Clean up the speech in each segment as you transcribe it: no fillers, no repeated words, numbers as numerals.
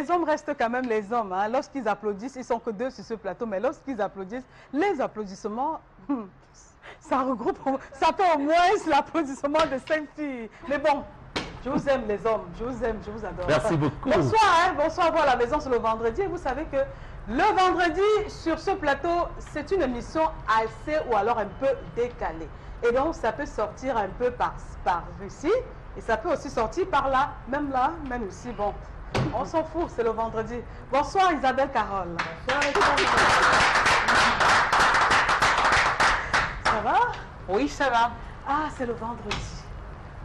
les hommes restent quand même les hommes. Hein. Lorsqu'ils applaudissent, ils sont que 2 sur ce plateau, mais lorsqu'ils applaudissent, les applaudissements, ça regroupe, ça fait au moins l'applaudissement de 5 filles. Mais bon, je vous aime les hommes, je vous aime, je vous adore. Merci beaucoup. Bonsoir, hein, bonsoir à vous à la maison sur le vendredi. Et vous savez que le vendredi, sur ce plateau, c'est une émission assez ou alors un peu décalée. Et donc, ça peut sortir un peu par ici, et ça peut aussi sortir par là, même ici. Bon, on s'en fout, c'est le vendredi. Bonsoir Isabelle Carole. Bonsoir. Ça va? Oui, ça va. Ah, c'est le vendredi.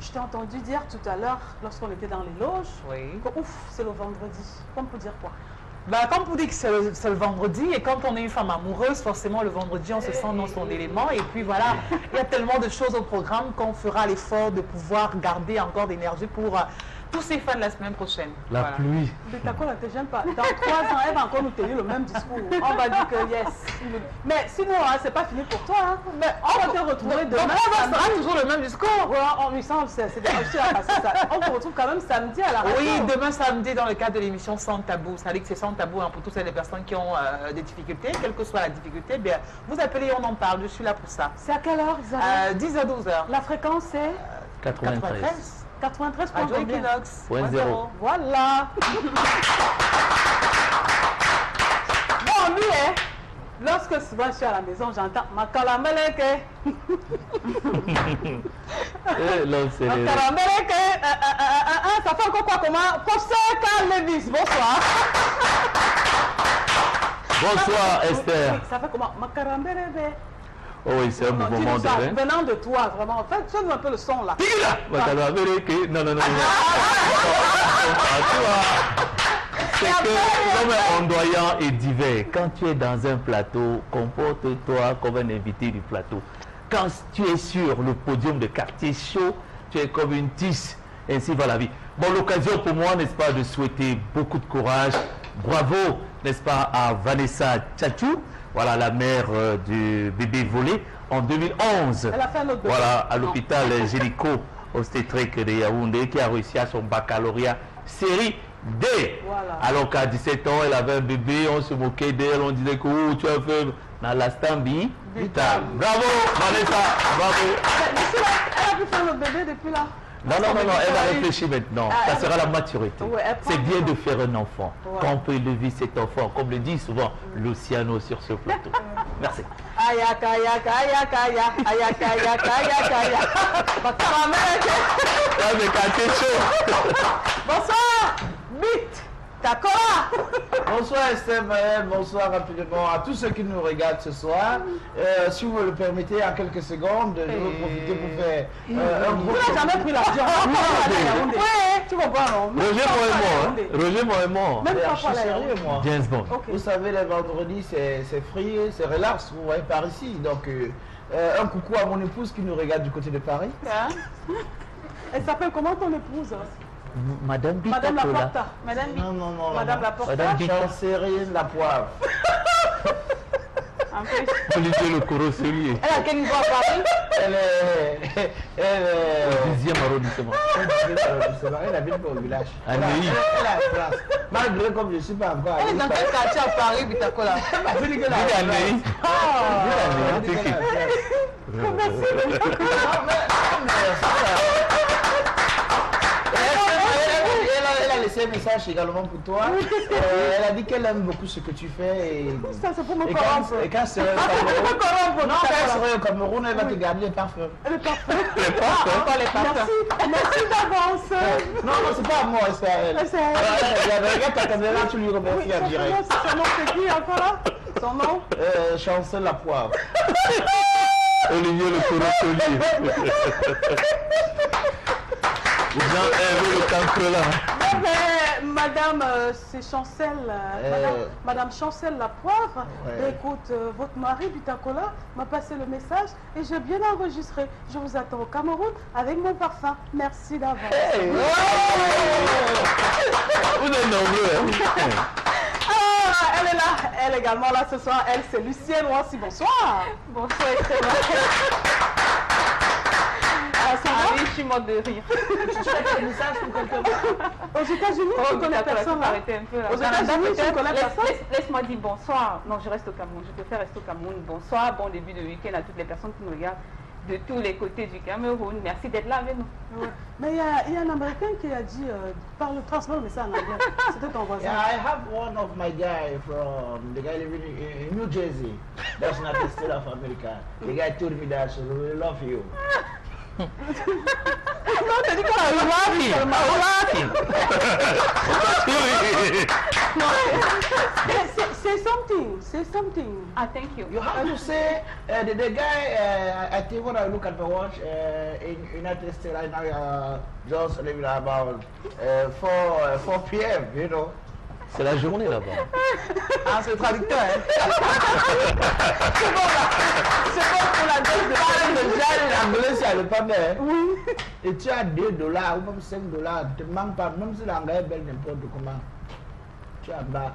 Je t'ai entendu dire tout à l'heure, lorsqu'on était dans les loges, que ouf, c'est le vendredi. Comme pour dire quoi? Bah, comme pour dire que c'est le vendredi, et quand on est une femme amoureuse, forcément le vendredi on se sent dans son élément, et puis voilà, il y a tellement de choses au programme qu'on fera l'effort de pouvoir garder encore d'énergie pour tous ces fans la semaine prochaine. La pluie. Mais d'accord, ne te gêne pas. Dans 3 ans, elle va encore nous tenir le même discours. On va dire que yes. Mais sinon, hein, c'est pas fini pour toi. Hein. Mais on va te retrouver demain. Donc on sera toujours le même discours. Ouais, on lui semble, c'est on te retrouve quand même samedi à la radio. Oui, demain samedi dans le cadre de l'émission Sans Tabou. Ça veut dire que c'est sans tabou hein, pour toutes les personnes qui ont des difficultés. Quelle que soit la difficulté, bien, vous appelez et on en parle. Je suis là pour ça. C'est à quelle heure, Isabelle 10 à 12 heures. La fréquence c'est 93. 93 Radio Equinox. Voilà. Bon, lui, hein, lorsque souvent je suis à la maison, j'entends ma calameleke. Ça fait encore quoi? Comment? Professeur Carl Levis, bonsoir. Bonsoir Esther. Oui, ça fait comment? Ma calameleke. Oh oui, c'est un mouvement de vin. Venant de toi, vraiment. En fait, tu donnes un peu le son là. Non, non, non. C'est que l'homme ondoyant et divers. Quand tu es dans un plateau, comporte-toi comme un invité du plateau. Quand tu es sur le podium de quartier chaud, tu es comme une tisse. Ainsi va la vie. Bon, l'occasion pour moi, n'est-ce pas, de souhaiter beaucoup de courage. Bravo, n'est-ce pas, à Vanessa Tchachou. Voilà la mère du bébé volé en 2011. Elle a fait un autre bébé. Voilà, à l'hôpital gynéco-obstétrique de Yaoundé qui a réussi à son baccalauréat série D. Voilà. Alors qu'à 17 ans, elle avait un bébé, on se moquait d'elle, on disait que oh, tu as fait dans la stambi. Bravo, Vanessa, bravo. Elle a pu faire le bébé depuis là. Non, elle va réfléchir maintenant. Ça sera la maturité. Ouais, c'est bien de faire un enfant. Ouais. Quand on peut élever cet enfant, comme le dit souvent Luciano sur ce plateau. Merci. Bonsoir, Bit. D'accord. Bonsoir Esther, bonsoir rapidement à tous ceux qui nous regardent ce soir. Si vous me le permettez, en quelques secondes, je vais profiter pour faire un gros... Tu n'as jamais pris l'avion. Oui, tu comprends, non? Roger Moëmon. Même pas Je suis sérieux, moi. James Bond. Okay. Vous savez, les vendredis, c'est free, c'est relax, vous voyez, par ici. Donc, un coucou à mon épouse qui nous regarde du côté de Paris. Elle s'appelle comment ton épouse? Madame Madame Laporta. Non. Madame Laporta. Chancerine la poivre. Olivier Le Coroselier. Elle a quel niveau à Paris? Elle est... 10e arrondissement. Elle habite au village. Elle Annéi. a la place. Malgré comme je ne suis pas encore Elle est dans quel quartier à Paris, Bitakola? Annéi. Elle a laissé un message également pour toi. Elle a dit qu'elle aime beaucoup ce que tu fais. Et Ça, c'est pour me corrompre. quand elle serait au Cameroun, elle va te garder les parfums. Le parfum. Encore les parfums. Merci d'avance. Non, c'est pas à moi, c'est à elle. C'est à elle. Regarde ta caméra, tu lui remercies en direct. Son nom, c'est qui encore là? Son nom? Chancel la poivre. Olivier Le Coroselier. Jean-Hervé Le Cancrelat. Madame, c'est Chancel, Madame Chancel la poivre. Ouais. Écoute, votre mari Bitakola m'a passé le message et j'ai bien enregistré. Je vous attends au Cameroun avec mon parfum. Merci d'avance. Vous êtes nombreux, hein? Elle est là, elle également là ce soir. Elle, c'est Lucienne aussi. Bonsoir. Bonsoir. ça Ah va? oui, je suis morte de rire. Tu as des messages pour quelqu'un? Aux États-Unis, tu connais d'accord, personne. faut Hein? arrêter un peu là. Aux États-Unis, tu connais personne. Laisse-moi dire bonsoir. Non, je reste au Cameroun. Je préfère rester au Cameroun. Bonsoir, bon début de week-end à toutes les personnes qui nous regardent de tous les côtés du Cameroun. Merci d'être là avec nous. Ouais. Mais il y a un Américain qui a dit, transforme ça en anglais. C'était ton voisin. Yeah, I have one of my guy from the guy living in New Jersey. That's not the state of America. The guy told me that she really love you. Non, t'as dit quoi? Say something. Say something. Ah, thank you. You have to say the guy. I think when I look at the watch in United States right now, just living about 4 p.m. You know. C'est la journée là-bas. Ah, c'est le traducteur, hein. C'est bon là. C'est bon pour la dose de Parle déjà l'anglais, c'est le pas bien. Oui. Et tu as $2 ou même $5, ne te manque pas, même si l'anglais est belle n'importe comment. Tu as bac.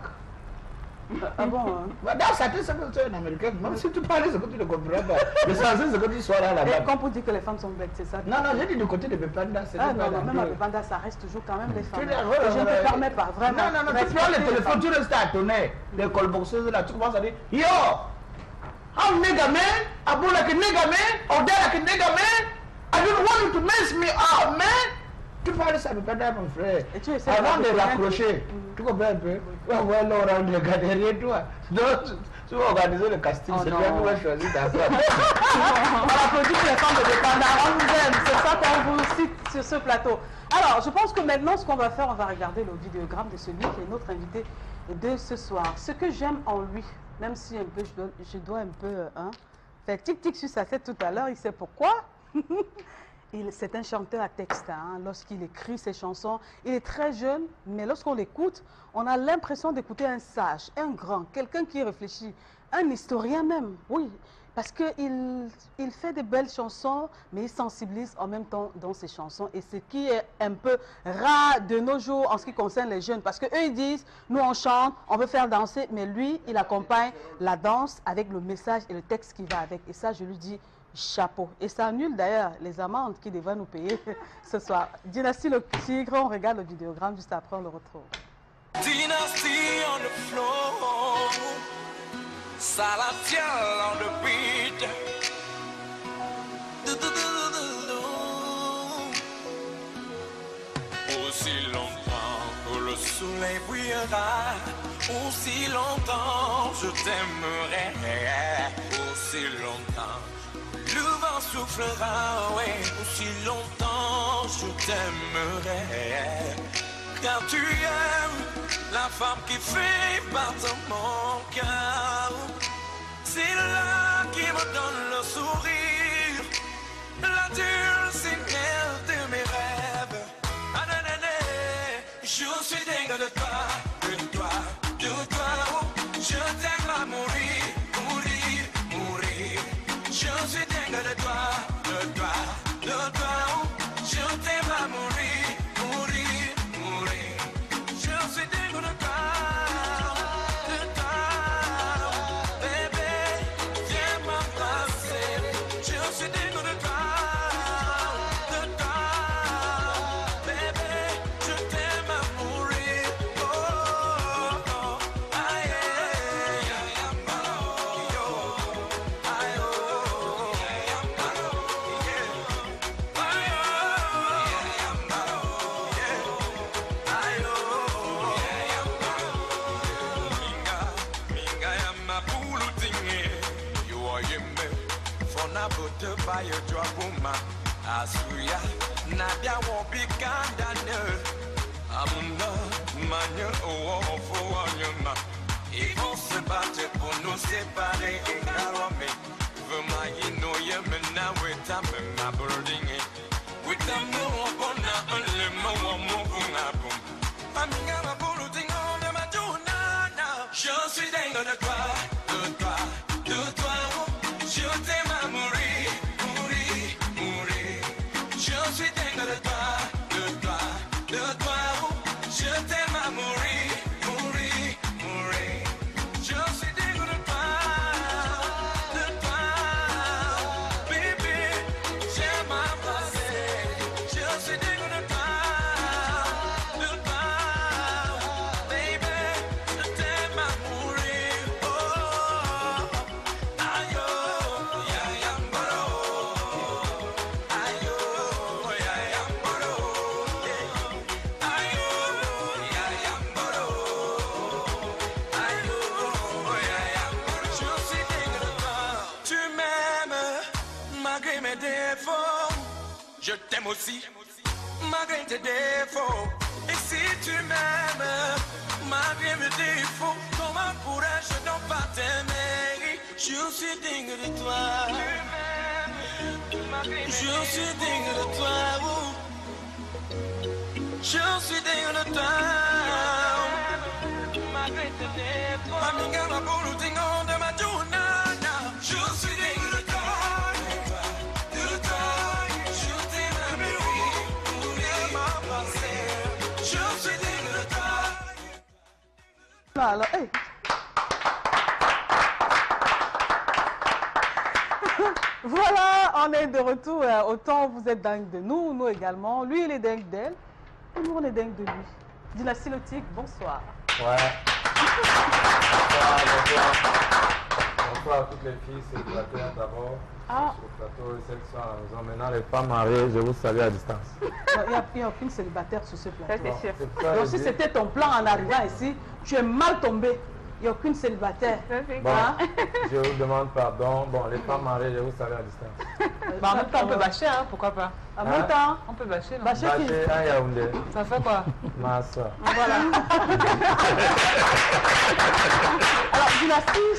Ah bon, hein? Dans certains secteurs, tu es un Américain, même si tu parles ce que tu ne comprends pas. L'essentiel, c'est que tu sois là Et là-bas. quand on dit que les femmes sont bêtes, c'est ça? Non, non, j'ai dit du côté de Bepanda, c'est Ah pas non, non, même à l'anglais. Banda, ça reste toujours quand même les femmes. Tu dis, Et je ne te permets pas, vraiment. Non, non, non, tu prends le téléphone, tu restes à tonner. Les colboxeuses là, tu commences à dire yo, I'm nigga man, I go like a nigga man, or that like a nigga man. I don't want you to mess me up, man. Tu parles ça, Bepanda, mon frère. Et tu essaies Avant de de raccrocher, tu comprends un peu? Ouais, ouais, là, on regarde derrière toi. Donc, tu vas organiser le casting, c'est toi qui vas choisir ta femme. On applaudit pour les femmes de Bepanda, on vous aime, c'est ça qu'on vous cite sur ce plateau. Alors, je pense que maintenant, ce qu'on va faire, on va regarder le vidéogramme de celui qui est notre invité de ce soir. Ce que j'aime en lui, même si un peu, je dois un peu faire tic-tic sur sa tête tout à l'heure, il sait pourquoi. C'est un chanteur à texte. Hein. Lorsqu'il écrit ses chansons, il est très jeune, mais lorsqu'on l'écoute, on a l'impression d'écouter un sage, un grand, quelqu'un qui réfléchit, un historien même, oui. Parce qu'il fait de belles chansons, mais il sensibilise en même temps dans ses chansons. Et ce qui est un peu rare de nos jours en ce qui concerne les jeunes. Parce qu'eux, ils disent, nous on chante, on veut faire danser, mais lui, il accompagne la danse avec le message et le texte qui va avec. Et ça, je lui dis, chapeau. Et ça annule d'ailleurs les amendes qu'il devrait nous payer ce soir. Dynastie le Tigre, on regarde le vidéogramme juste après, on le retrouve. Dynasty on the floor, Salatiel on the beat. Aussi longtemps que le soleil brillera, aussi longtemps je t'aimerai, aussi longtemps le vent soufflera, ouais, aussi longtemps je t'aimerai. Car tu aimes la femme qui fait battre mon cœur. C'est là qui me donne le sourire, la dulcinelle de mes rêves. Ah, nanana, je suis dingue de toi, de toi, de toi. Oh, je t'aime à mourir, mourir, mourir. Je suis dingue de toi, de toi, de toi. Oh, je t'aime à mourir, mourir, mourir. Je suis dingue de toi, bébé, viens m'embrasser. Je suis dingue de toi, bébé, je t'aime à mourir. Oh, oh, aïe, aïe, Asuya, Nadia won't be condemned. Amunda, Mania, oh, for one. Ils vont se battre pour nous séparer et caromer. Vraiment, you know, you may now wait a my building. With the moon, on a le moment, mon boom. Amiga, ma building on the Madonna. Je suis dingue de toi, de toi, de toi. Je t'aime à mourir, mourir, mourir. Je suis dingue de toi, de toi, de toi. Je t'aime à mourir, mourir, mourir. Je suis dingue de toi, bébé. J'aime m'embrasser. je t'aime aussi, malgré tes défauts. Et si tu m'aimes, malgré mes défauts, comment pourrais-je donc pas t'aimer? Je suis digne de toi. Je suis digne de toi. Je suis digne de toi. Malgré tes défauts. Amiga la volonté de ma journée. Je suis digne de toi. Alors, hey. Voilà, on est de retour. Autant vous êtes dingue de nous, nous également. Lui, il est dingue d'elle. Et nous, on est dingue de lui. Dynastie Lotique, bonsoir. Ouais. Bonsoir, bonsoir. Bonsoir à toutes les filles, c'est le plateau d'abord. Ah. Sur le plateau, celles qui sont à la maison. Maintenant, les femmes mariées, je vous salue à distance. Il n'y a aucune célibataire sur ce Ça, plateau. c'est sûr. Donc, si c'était ton plan en arrivant ici, tu es mal tombé. Il n'y a aucune célibataire. Ça, c'est Bon, Hein? je vous demande pardon. Bon, les femmes mariées, je vous salue à distance. Bah, en même temps, on peut bâcher, hein, pourquoi pas. En même temps, On peut bâcher, non? bâcher qui? Bâché à Yaoundé, Ça fait quoi? ma soeur. Voilà. Alors, Dynastie,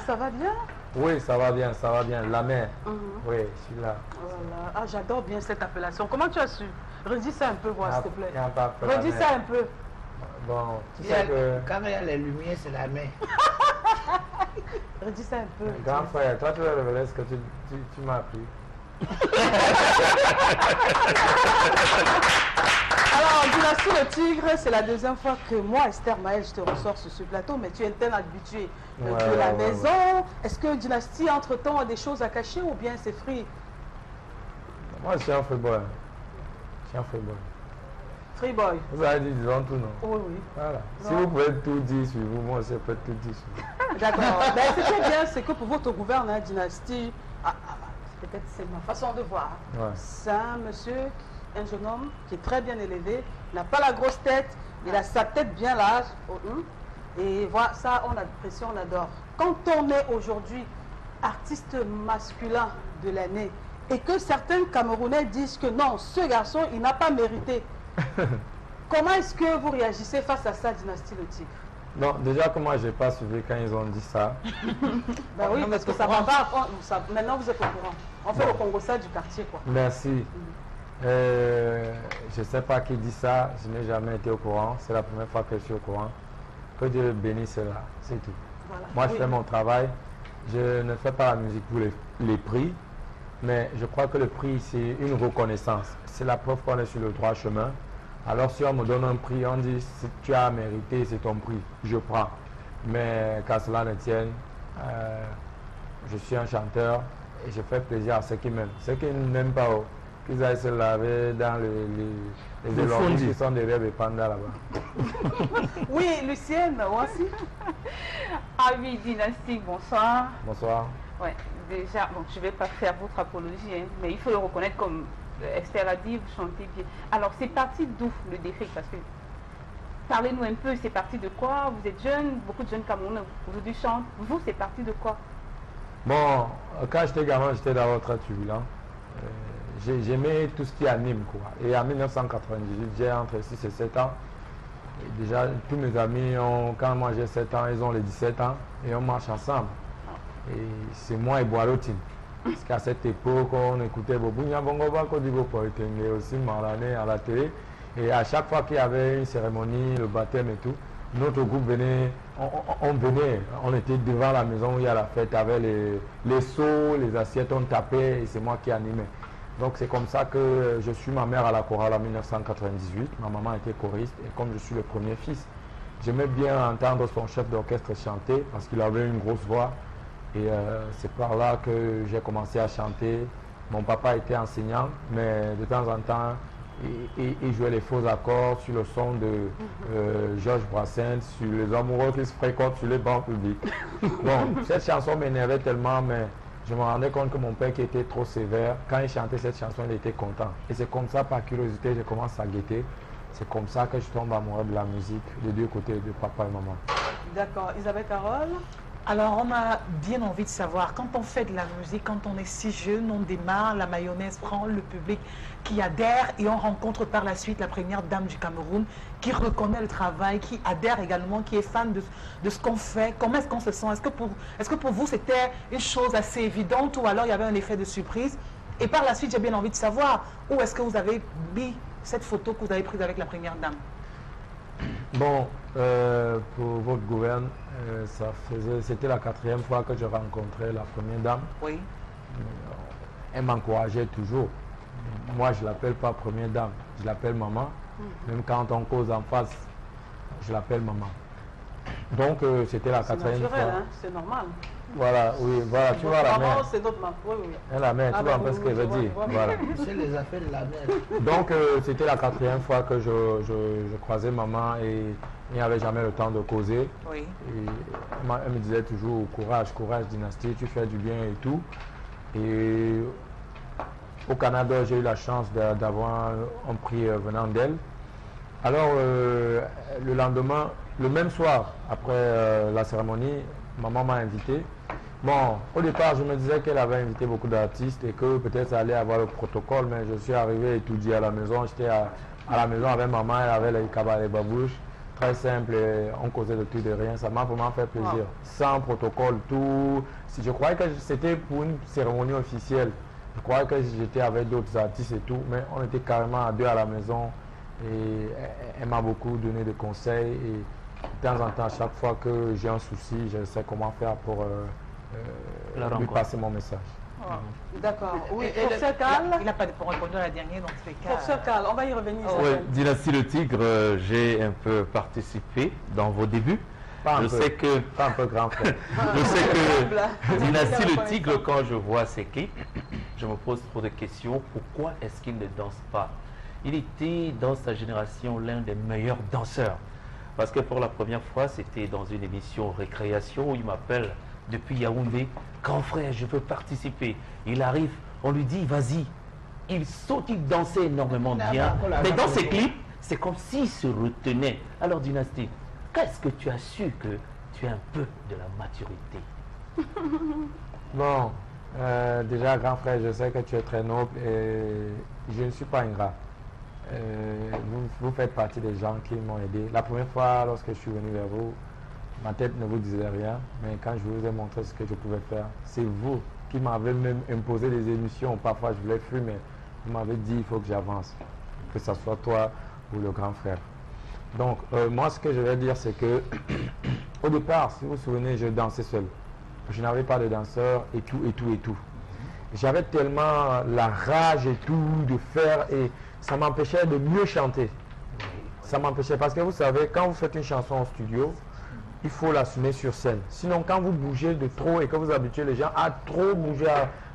ça va bien? Oui, ça va bien, ça va bien. La mère. Oui, je suis là. Voilà. Ah, j'adore bien cette appellation. Comment tu as su? Redis ça un peu, voir, s'il te plaît. Il y a un peu la Redis mère. ça un peu. Bon, tu Il y a- sais que... Quand il y a les lumières, c'est la main. Redis ça un peu. Grand frère, toi tu vas révéler ce que tu m'as appris. Alors, Dynastie le Tigre, c'est la deuxième fois que moi, Esther Maël, je te ressors sur ce plateau, mais tu es tel habitué de Ouais, la ouais, maison. Est-ce que Dynastie, entre-temps, a des choses à cacher ou bien c'est free? Moi je suis un free boy. Je suis un free boy. Free boy. Vous avez dit disons tout, non? Oui, oui. Voilà. Si Non. vous pouvez tout dire sur vous, moi aussi je peux tout dire sur vous. D'accord. Ben, ce qui est bien, c'est que pour votre gouverneur, Dynastie, peut-être c'est ma façon de voir. Ouais. C'est un monsieur, un jeune homme qui est très bien élevé, n'a pas la grosse tête, il a sa tête bien large. Et voilà, ça, on apprécie, on adore. Quand on est aujourd'hui artiste masculin de l'année et que certains Camerounais disent que non, ce garçon, il n'a pas mérité. Comment est-ce que vous réagissez face à ça, Dynastie Le Tigre? Non, déjà que moi j'ai pas suivi quand ils ont dit ça. Ben oui, parce que ça va pas. Maintenant, vous êtes au courant. On fait Bon. le Congo ça du quartier, quoi. Merci. Je ne sais pas qui dit ça, je n'ai jamais été au courant. C'est la première fois que je suis au courant. Que Dieu bénisse cela, c'est tout. Voilà. Moi je Oui. fais mon travail. Je ne fais pas la musique pour les prix, mais je crois que le prix c'est une reconnaissance. C'est la preuve qu'on est sur le droit chemin. Alors si on me donne un prix, on dit si tu as mérité, c'est ton prix, je prends. Mais qu'à cela ne tienne, je suis un chanteur et je fais plaisir à ceux qui m'aiment. Ceux qui ne m'aiment pas, qu'ils aillent se laver dans les éloignés qui sont derrière les pandas là-bas. Oui, Lucienne, moi aussi. Ah oui, Dynastie, bonsoir. Bonsoir. Ouais, déjà, bon, je ne vais pas faire votre apologie, hein, mais il faut le reconnaître comme Esther a dit, vous chantez bien. Alors, c'est parti d'où le déclic? Parce que, parlez-nous un peu, c'est parti de quoi? Vous êtes jeune, beaucoup de jeunes Camerounais aujourd'hui chantent. Vous, c'est parti de quoi? Bon, quand j'étais gamin, j'étais d'abord très turbulent. J'aimais tout ce qui anime, quoi. Et en 1998, j'ai entre 6 et 7 ans. Et déjà, tous mes amis, quand moi j'ai 7 ans, ils ont les 17 ans et on marche ensemble. Et c'est moi et Boalotine. Parce qu'à cette époque, on écoutait Bobunya Bongo Bako Dibo Poetenge aussi Marlané à la télé. Et à chaque fois qu'il y avait une cérémonie, le baptême et tout, notre groupe venait, on venait, on était devant la maison où il y a la fête avec les seaux, les assiettes, on tapait et c'est moi qui animais. Donc c'est comme ça que je suis ma mère à la chorale en 1998. Ma maman était choriste et comme je suis le premier fils, j'aimais bien entendre son chef d'orchestre chanter parce qu'il avait une grosse voix. Et c'est par là que j'ai commencé à chanter. Mon papa était enseignant, mais de temps en temps, il jouait les faux accords sur le son de Georges Brassens, sur les amoureux qui se fréquentent sur les bancs publics. Bon, cette chanson m'énervait tellement, mais je me rendais compte que mon père qui était trop sévère, quand il chantait cette chanson, il était content. Et c'est comme ça, par curiosité, je commence à guetter. C'est comme ça que je tombe amoureux de la musique, des deux côtés, de papa et maman. D'accord. Isabelle Carole? Alors, on a bien envie de savoir, quand on fait de la musique, quand on est si jeune, on démarre, la mayonnaise prend le public qui adhère et on rencontre par la suite la première dame du Cameroun qui reconnaît le travail, qui adhère également, qui est fan de ce qu'on fait. Comment est-ce qu'on se sent? Est-ce que pour vous, c'était une chose assez évidente ou alors il y avait un effet de surprise? Et par la suite, j'ai bien envie de savoir où est-ce que vous avez mis cette photo que vous avez prise avec la première dame? Bon, pour votre gouverne, c'était la 4e fois que je rencontrais la première dame. Oui. Elle m'encourageait toujours. Moi, je ne l'appelle pas première dame, je l'appelle maman. Même quand on cause en face, je l'appelle maman. Donc, c'était la 4e fois. Hein, c'est normal. Voilà, oui, voilà, tu vois la mère. C'est notre maman, oui, oui. La mère, tu vois un peu ce qu'elle veut dire. Voilà. C'est les affaires de la mère. Donc, c'était la 4e fois que je croisais maman et il n'y avait jamais le temps de causer. Oui. Et elle me disait toujours courage, courage, dynastie, tu fais du bien et tout. Et au Canada, j'ai eu la chance d'avoir un prix venant d'elle. Alors, le lendemain, le même soir, après la cérémonie, maman m'a invité. Bon, au départ, je me disais qu'elle avait invité beaucoup d'artistes et que peut-être ça allait avoir le protocole, mais je suis arrivé étudier à la maison. J'étais à la maison avec maman, elle avait les cabarets babouches. Très simple, et on causait de tout et de rien. Ça m'a vraiment fait plaisir. Wow. Sans protocole, tout. Si je croyais que c'était pour une cérémonie officielle. Je croyais que j'étais avec d'autres artistes et tout, mais on était carrément à deux à la maison. Et elle m'a beaucoup donné de conseils. Et de temps en temps, chaque fois que j'ai un souci, je sais comment faire pour lui passer mon message. D'accord. Oui, Et pour ce Cal, il n'a pas répondu à la dernière, donc c'est pour ce Cal, on va y revenir. Oui, Dynastie le Tigre, j'ai un peu participé dans vos débuts. Pas un Je peu. sais que Pas un peu grand frère. Je sais que Dynastie le Tigre, quand je vois ses clips, je me pose trop de questions. Pourquoi est-ce qu'il ne danse pas? Il était dans sa génération l'un des meilleurs danseurs. Parce que pour la première fois, c'était dans une émission récréation où il m'appelle depuis Yaoundé. Grand frère, je veux participer. Il arrive, on lui dit vas-y. Il saute, il dansait énormément bien. Mais dans ses clips, c'est comme s'il se retenait. Alors Dynastie, qu'est-ce que tu as su que tu as un peu de la maturité? Bon, déjà, grand frère, je sais que tu es très noble et je ne suis pas ingrat. Vous faites partie des gens qui m'ont aidé. La première fois, lorsque je suis venu vers vous, ma tête ne vous disait rien, mais quand je vous ai montré ce que je pouvais faire, c'est vous qui m'avez même imposé des émissions. Parfois, je voulais fuir, mais vous m'avez dit il faut que j'avance, que ce soit toi ou le grand frère. Donc, moi, ce que je vais dire, c'est que au départ, si vous vous souvenez, je dansais seul. Je n'avais pas de danseur et tout, et tout, et tout. J'avais tellement la rage et tout de faire et ça m'empêchait de mieux chanter. Ça m'empêchait parce que vous savez, quand vous faites une chanson en studio, il faut l'assumer sur scène. Sinon, quand vous bougez de trop et que vous habituez les gens à trop bouger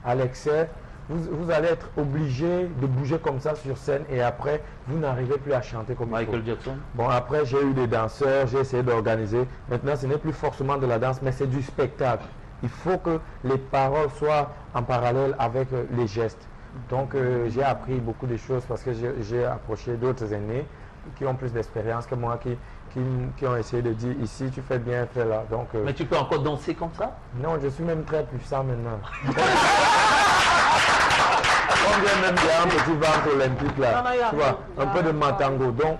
à l'excès, vous allez être obligé de bouger comme ça sur scène et après, vous n'arrivez plus à chanter comme Michael il faut. Jackson. Bon, après, j'ai eu des danseurs, j'ai essayé d'organiser. Maintenant, ce n'est plus forcément de la danse, mais c'est du spectacle. Il faut que les paroles soient en parallèle avec les gestes. Donc, j'ai appris beaucoup de choses parce que j'ai approché d'autres aînés qui ont plus d'expérience que moi, qui ont essayé de dire ici, tu fais bien, fais là. Donc, Mais tu peux encore danser comme ça? non, je suis même très puissant maintenant. On vient même bien un petit ventre olympique là. Non, non, Tu vois, non, un peu de non, matango. Donc,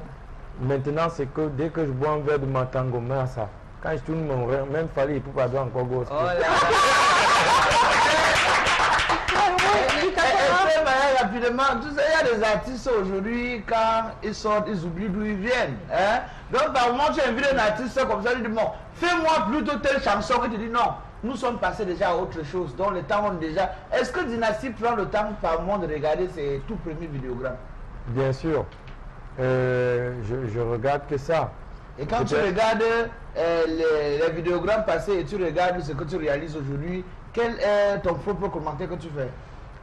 maintenant, c'est que dès que je bois un verre de matango, mais ça, quand je tourne mon verre, même Fali, il peut pas encore gauche. Rapidement, tu sais, il y a des artistes aujourd'hui, quand ils sortent, ils oublient d'où ils viennent. Hein? Donc, par moment, tu invites un artiste comme ça, il dit, bon, fais-moi plutôt telle chanson, et tu dis non. Nous sommes passés déjà à autre chose, donc le temps on déjà. Est-ce que Dynastie prend le temps par moment de regarder ses tout premiers vidéogrammes? Bien sûr. Je regarde que ça. Et quand tu regardes les vidéogrammes passés et tu regardes ce que tu réalises aujourd'hui, quel est ton propre commentaire que tu fais?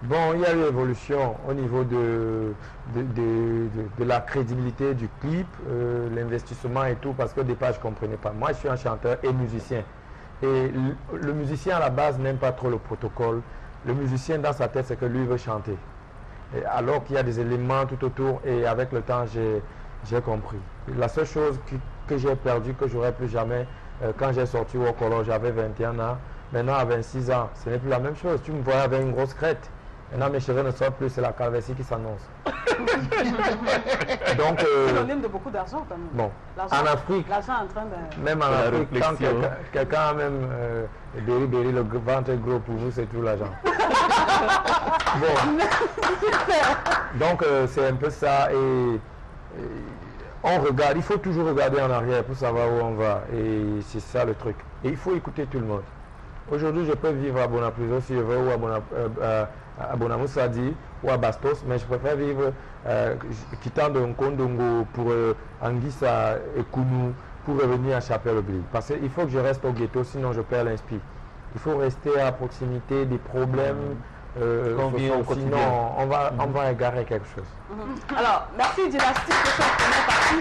Bon, il y a eu évolution au niveau de la crédibilité du clip, l'investissement et tout, parce qu'au départ, je ne comprenais pas. Moi, je suis un chanteur et musicien. Et le musicien, à la base, n'aime pas trop le protocole. Le musicien, dans sa tête, c'est que lui veut chanter. Et alors qu'il y a des éléments tout autour, et avec le temps, j'ai compris. La seule chose que j'ai perdu, que j'aurais plus jamais. Quand j'ai sorti au colon, j'avais 21 ans. Maintenant, à 26 ans, ce n'est plus la même chose. Tu me vois avec une grosse crête. Maintenant, mes cheveux ne sortent plus, c'est la calvitie qui s'annonce. Donc, synonyme de beaucoup d'argent quand même. Bon, en Afrique, l'argent en train de... même en Afrique, quand quelqu'un a même béri, le ventre gros pour vous, c'est tout l'argent. Bon. Donc, c'est un peu ça. Et on regarde, il faut toujours regarder en arrière pour savoir où on va. Et c'est ça le truc. Et il faut écouter tout le monde. Aujourd'hui, je peux vivre à Bonapruso si je veux, ou à Bonamoussadi, ou à Bastos, mais je préfère vivre quittant de Nkondongo pour Anguissa et Kounou pour revenir à Chapelle-Aubry. Parce qu'il faut que je reste au ghetto, sinon je perds l'inspi. Il faut rester à proximité des problèmes. Sinon, on va égarer quelque chose. Alors, merci Dynastie pour cette première partie.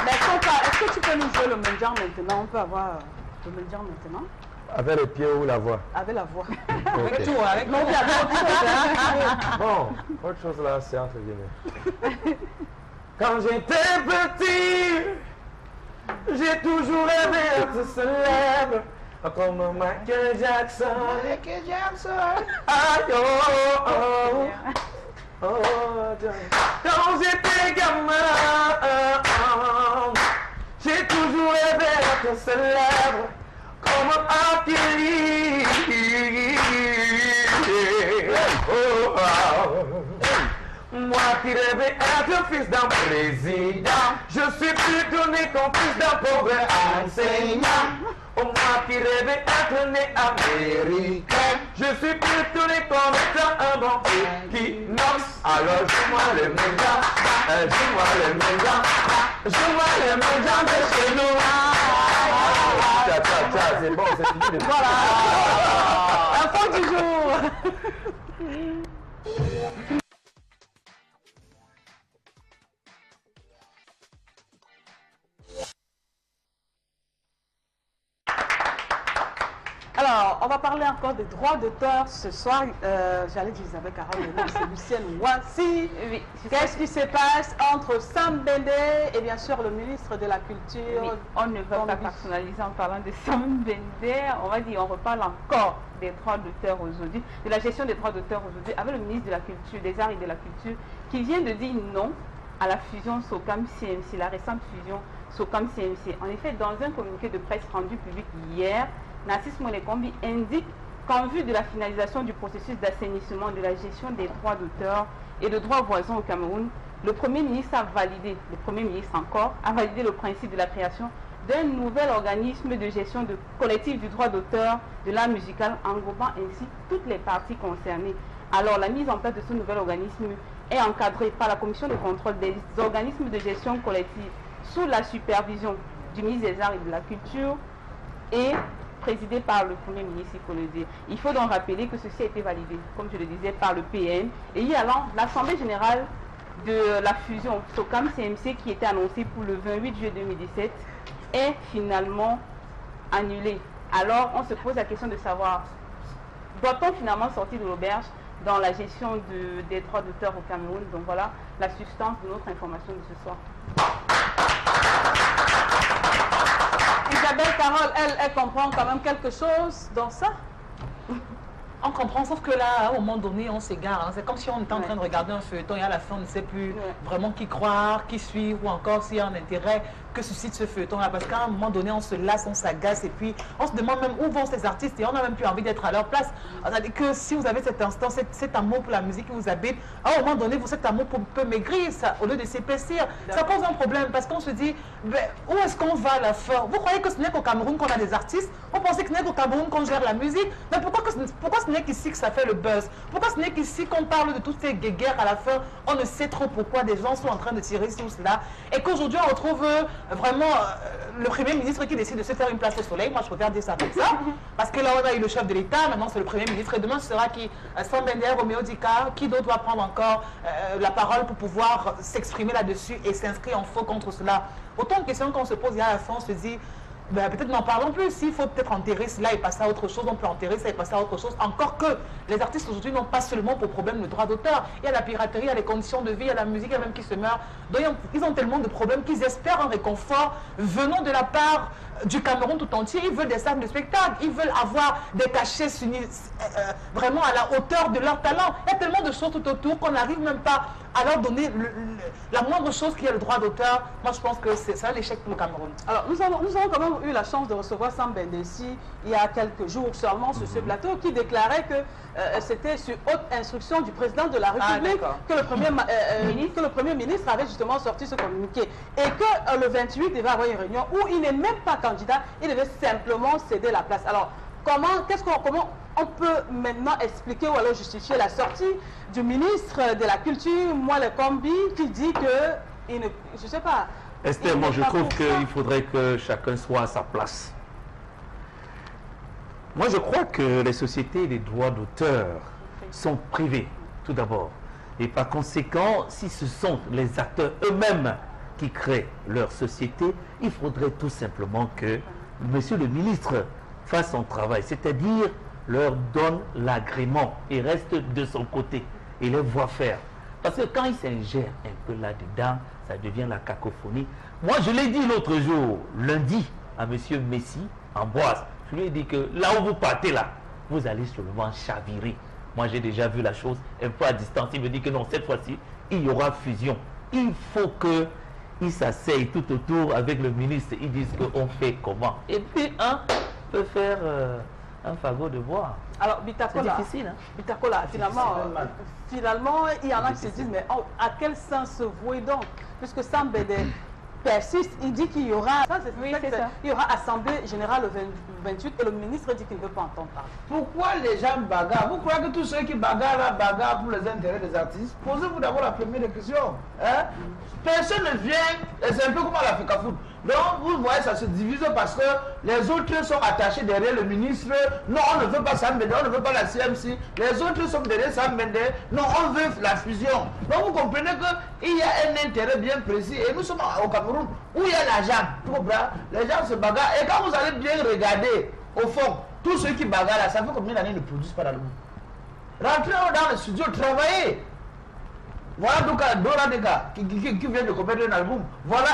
Mais est-ce que tu peux nous jouer le Mendiant maintenant? On peut avoir le Mendiant maintenant? Avec les pieds ou la voix? Avec la voix. Avec tout, avec Non, il y a d'autres choses. Bon, autre chose là, c'est entre guillemets. Quand j'étais petit, j'ai toujours aimé être célèbre. Comme Michael Jackson. Michael Jackson. Aïe, oh, oh, oh. Quand j'étais gamin, j'ai toujours rêvé d'être célèbre. Comme Akili. Oh, oh. Moi qui rêvais être fils d'un président, je suis plutôt né comme fils d'un pauvre enseignant. Moi qui rêvais être né américain, je suis plutôt né comme étant un bon équinoxe. Alors joue-moi les médias, joue-moi les médias, joue-moi les médias de chez nous. C'est bon, c'est fini. Voilà. Info du jour. Alors, on va parler encore des droits d'auteur ce soir. J'allais dire Isabelle Carole, mais non, c'est Lucienne Ouassi. Oui, Qu'est-ce qui se passe entre Sam Bende et bien sûr le ministre de la Culture? Oui, on ne va pas personnaliser en parlant de Sam Bende. On va dire, on reparle encore des droits d'auteur aujourd'hui, de la gestion des droits d'auteur aujourd'hui, avec le ministre de la Culture, des Arts et de la Culture, qui vient de dire non à la fusion SOCAM-CMC, la récente fusion SOCAM-CMC. En effet, dans un communiqué de presse rendu public hier, Narcisse Monekombi indique qu'en vue de la finalisation du processus d'assainissement de la gestion des droits d'auteur et de droits voisins au Cameroun, le Premier ministre a validé, le principe de la création d'un nouvel organisme de gestion de collectif du droit d'auteur de l'art musical, englobant ainsi toutes les parties concernées. Alors, la mise en place de ce nouvel organisme est encadrée par la commission de contrôle des organismes de gestion collective sous la supervision du ministre des Arts et de la Culture et présidé par le Premier ministre, il faut le dire. Il faut donc rappeler que ceci a été validé, comme je le disais, par le PM. Et il y a l'Assemblée générale de la fusion SOCAM-CMC qui était annoncée pour le 28 juillet 2017 est finalement annulée. Alors, on se pose la question de savoir, doit-on finalement sortir de l'auberge dans la gestion des droits d'auteur au Cameroun? Donc voilà la substance de notre information de ce soir. Isabelle Carole, elle comprend quand même quelque chose dans ça. On comprend, sauf que là, à un moment donné, on s'égare. Hein. C'est comme si on était en train de regarder un feuilleton et à la fin, on ne sait plus vraiment qui croire, qui suivre, ou encore s'il y a un intérêt que suscite ce feuilleton-là. Parce qu'à un moment donné, on se lasse, on s'agace, et puis on se demande même où vont ces artistes, et on n'a même plus envie d'être à leur place. C'est-à-dire que si vous avez cet instant, cet amour pour la musique qui vous habite, à un moment donné, cet amour peut maigrir, ça, au lieu de s'épaissir. Ça pose un problème, parce qu'on se dit, ben, où est-ce qu'on va à la fin? Vous croyez que ce n'est qu'au Cameroun qu'on a des artistes? Vous pensez que ce n'est qu'au Cameroun qu'on gère la musique? Mais pourquoi ce n'est qu'ici que ça fait le buzz? Pourquoi ce n'est qu'ici qu'on parle de toutes ces guéguerres à la fin? On ne sait trop pourquoi des gens sont en train de tirer sur cela. Et qu'aujourd'hui, on retrouve vraiment le Premier ministre qui décide de se faire une place au soleil. Moi, je préfère dire ça comme ça. Parce que là, on a eu le chef de l'État, maintenant c'est le Premier ministre. Et demain, ce sera qui? Sam Bende, Roméo Dika, qui d'autre doit prendre encore la parole pour pouvoir s'exprimer là-dessus et s'inscrire en faux contre cela? Autant de questions qu'on se pose et à la fin, on se dit, ben, peut-être n'en parlons plus. S'il faut peut-être enterrer cela et passer à autre chose, on peut enterrer ça et passer à autre chose. Encore que les artistes aujourd'hui n'ont pas seulement pour problème le droit d'auteur. Il y a la piraterie, il y a les conditions de vie, il y a la musique, il y a même qui se meurt. Donc ils ont tellement de problèmes qu'ils espèrent un réconfort venant de la part du Cameroun tout entier. Ils veulent des salles de spectacle, ils veulent avoir des cachets vraiment à la hauteur de leur talent. Il y a tellement de choses tout autour qu'on n'arrive même pas à leur donner la moindre chose qui est le droit d'auteur. Moi, je pense que c'est ça l'échec pour le Cameroun. Alors, nous avons quand même eu la chance de recevoir Sam Bendessi il y a quelques jours seulement sur ce plateau, qui déclarait que c'était sur haute instruction du président de la République que le Premier ministre avait justement sorti ce communiqué. Et que le 28, il va y avoir une réunion où il n'est même pas candidat, il devait simplement céder la place. Alors, comment on peut maintenant expliquer ou alors justifier la sortie du ministre de la Culture, Moelle Kombi, qui dit que, je ne sais pas... Esther, moi je trouve qu'il faudrait que chacun soit à sa place. Moi je crois que les sociétés des droits d'auteur sont privées, tout d'abord. Et par conséquent, si ce sont les acteurs eux-mêmes qui créent leur société, il faudrait tout simplement que monsieur le ministre fasse son travail, c'est-à-dire leur donne l'agrément et reste de son côté et les voit faire. Parce que quand il s'ingère un peu là-dedans, ça devient la cacophonie. Moi, je l'ai dit l'autre jour, lundi, à monsieur Messi, Ambroise, je lui ai dit que là où vous partez là, vous allez seulement chavirer. Moi, j'ai déjà vu la chose un peu à distance. Il me dit que non, cette fois-ci, il y aura fusion. Il faut qu'il s'asseye tout autour avec le ministre. Ils disent qu'on fait comment. Et puis, un peut faire un fagot de bois. Alors, Bitakola, c'est difficile, hein? Bitakola, finalement, il y en a qui se disent, mais à quel sens se vouer donc? Puisque Sam Bendessi persiste, il dit qu'il y aura, il y aura assemblée générale le 28 et le ministre dit qu'il ne veut pas entendre parler. Pourquoi les gens bagarrent? Vous croyez que tous ceux qui bagarrent là, bagarrent pour les intérêts des artistes? Posez-vous d'abord la première question. Hein? Personne ne vient, c'est un peu comme à l'Africa Foot. Donc vous voyez, ça se divise parce que les autres sont attachés derrière le ministre. Non, on ne veut pas Sam Bendessi, on ne veut pas la CMC. Les autres sont derrière Sam Bendessi. Non, on veut la fusion. Donc vous comprenez qu'il y a un intérêt bien précis. Et nous sommes au Cameroun où il y a l'argent. Les gens se bagarrent. Et quand vous allez bien regarder, au fond, tous ceux qui bagarrent là, ça fait combien d'années ils ne produisent pas d'album? Rentrez dans le studio, travaillez. Voilà donc Dora Dega qui vient de commettre un album. Voilà,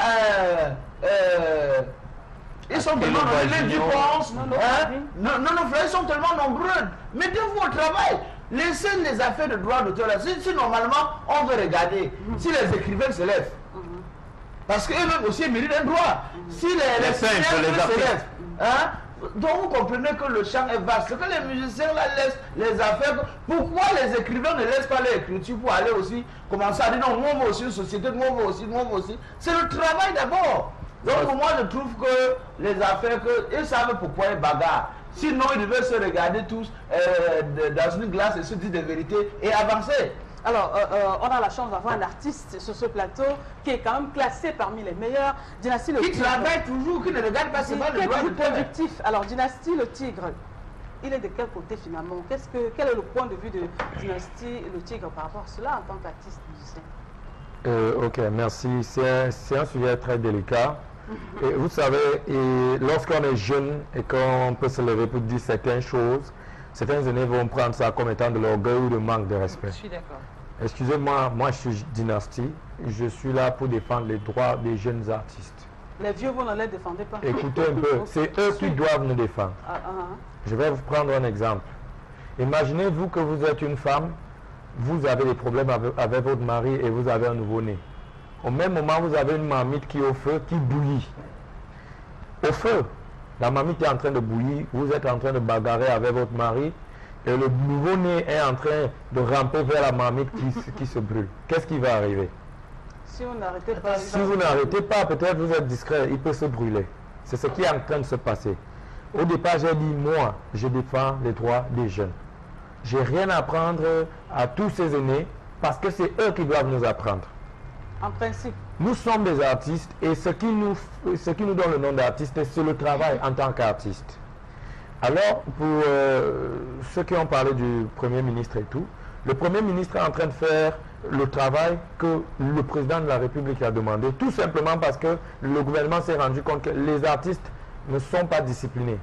ils sont tellement nombreux. Nos frères sont tellement nombreux. Mettez-vous au travail. Laissez les affaires de droit d'auteur là. Si normalement on veut regarder, si les écrivains se lèvent, parce qu'eux-mêmes aussi méritent un droit. Si les se lèvent, hein? Donc vous comprenez que le champ est vaste. Que les musiciens là laissent les affaires. Pourquoi les écrivains ne laissent pas l'écriture pour aller aussi commencer à dire non, nous on veut aussi une société, nous on veut aussi, nous on veut aussi. C'est le travail d'abord. Donc pour moi je trouve que les affaires, ils savent pourquoi ils bagarrent. Sinon ils devaient se regarder tous dans une glace et se dire des vérités et avancer. Alors, on a la chance d'avoir un artiste sur ce plateau qui est quand même classé parmi les meilleurs. Dynastie Le Tigre. Qui travaille toujours, qui ne regarde pas seulement le droit de productif. Alors, Dynastie Le Tigre, il est de quel côté finalement? Quel est le point de vue de Dynastie Le Tigre par rapport à cela en tant qu'artiste musicien? Ok, merci. C'est un sujet très délicat. Et vous savez, lorsqu'on est jeune et qu'on peut se lever pour dire certaines choses, certains aînés vont prendre ça comme étant de l'orgueil ou de manque de respect. Je suis d'accord. Excusez-moi, moi je suis Dynastie. Je suis là pour défendre les droits des jeunes artistes. Les vieux, vous ne les défendez pas. Écoutez un peu, c'est eux qui doivent nous défendre. Je vais vous prendre un exemple. Imaginez-vous que vous êtes une femme, vous avez des problèmes avec votre mari et vous avez un nouveau-né. Au même moment, vous avez une marmite qui est au feu, qui bouillit. Au feu, la marmite est en train de bouillir, vous êtes en train de bagarrer avec votre mari et le nouveau-né est en train de ramper vers la marmite qui se brûle. Qu'est-ce qui va arriver? Si vous n'arrêtez pas... Si vous n'arrêtez pas, peut-être vous êtes discret, il peut se brûler. C'est ce qui est en train de se passer. Au départ, j'ai dit, moi, je défends les droits des jeunes. J'ai rien à apprendre à tous ces aînés parce que c'est eux qui doivent nous apprendre. En principe. Nous sommes des artistes et ce qui nous donne le nom d'artiste, c'est le travail en tant qu'artiste. Alors, pour ceux qui ont parlé du Premier ministre et tout, le Premier ministre est en train de faire le travail que le président de la République a demandé, tout simplement parce que le gouvernement s'est rendu compte que les artistes ne sont pas disciplinés.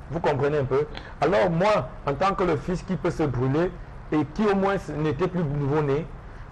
Vous comprenez un peu? Alors moi, en tant que le fils qui peut se brûler et qui au moins n'était plus nouveau-né,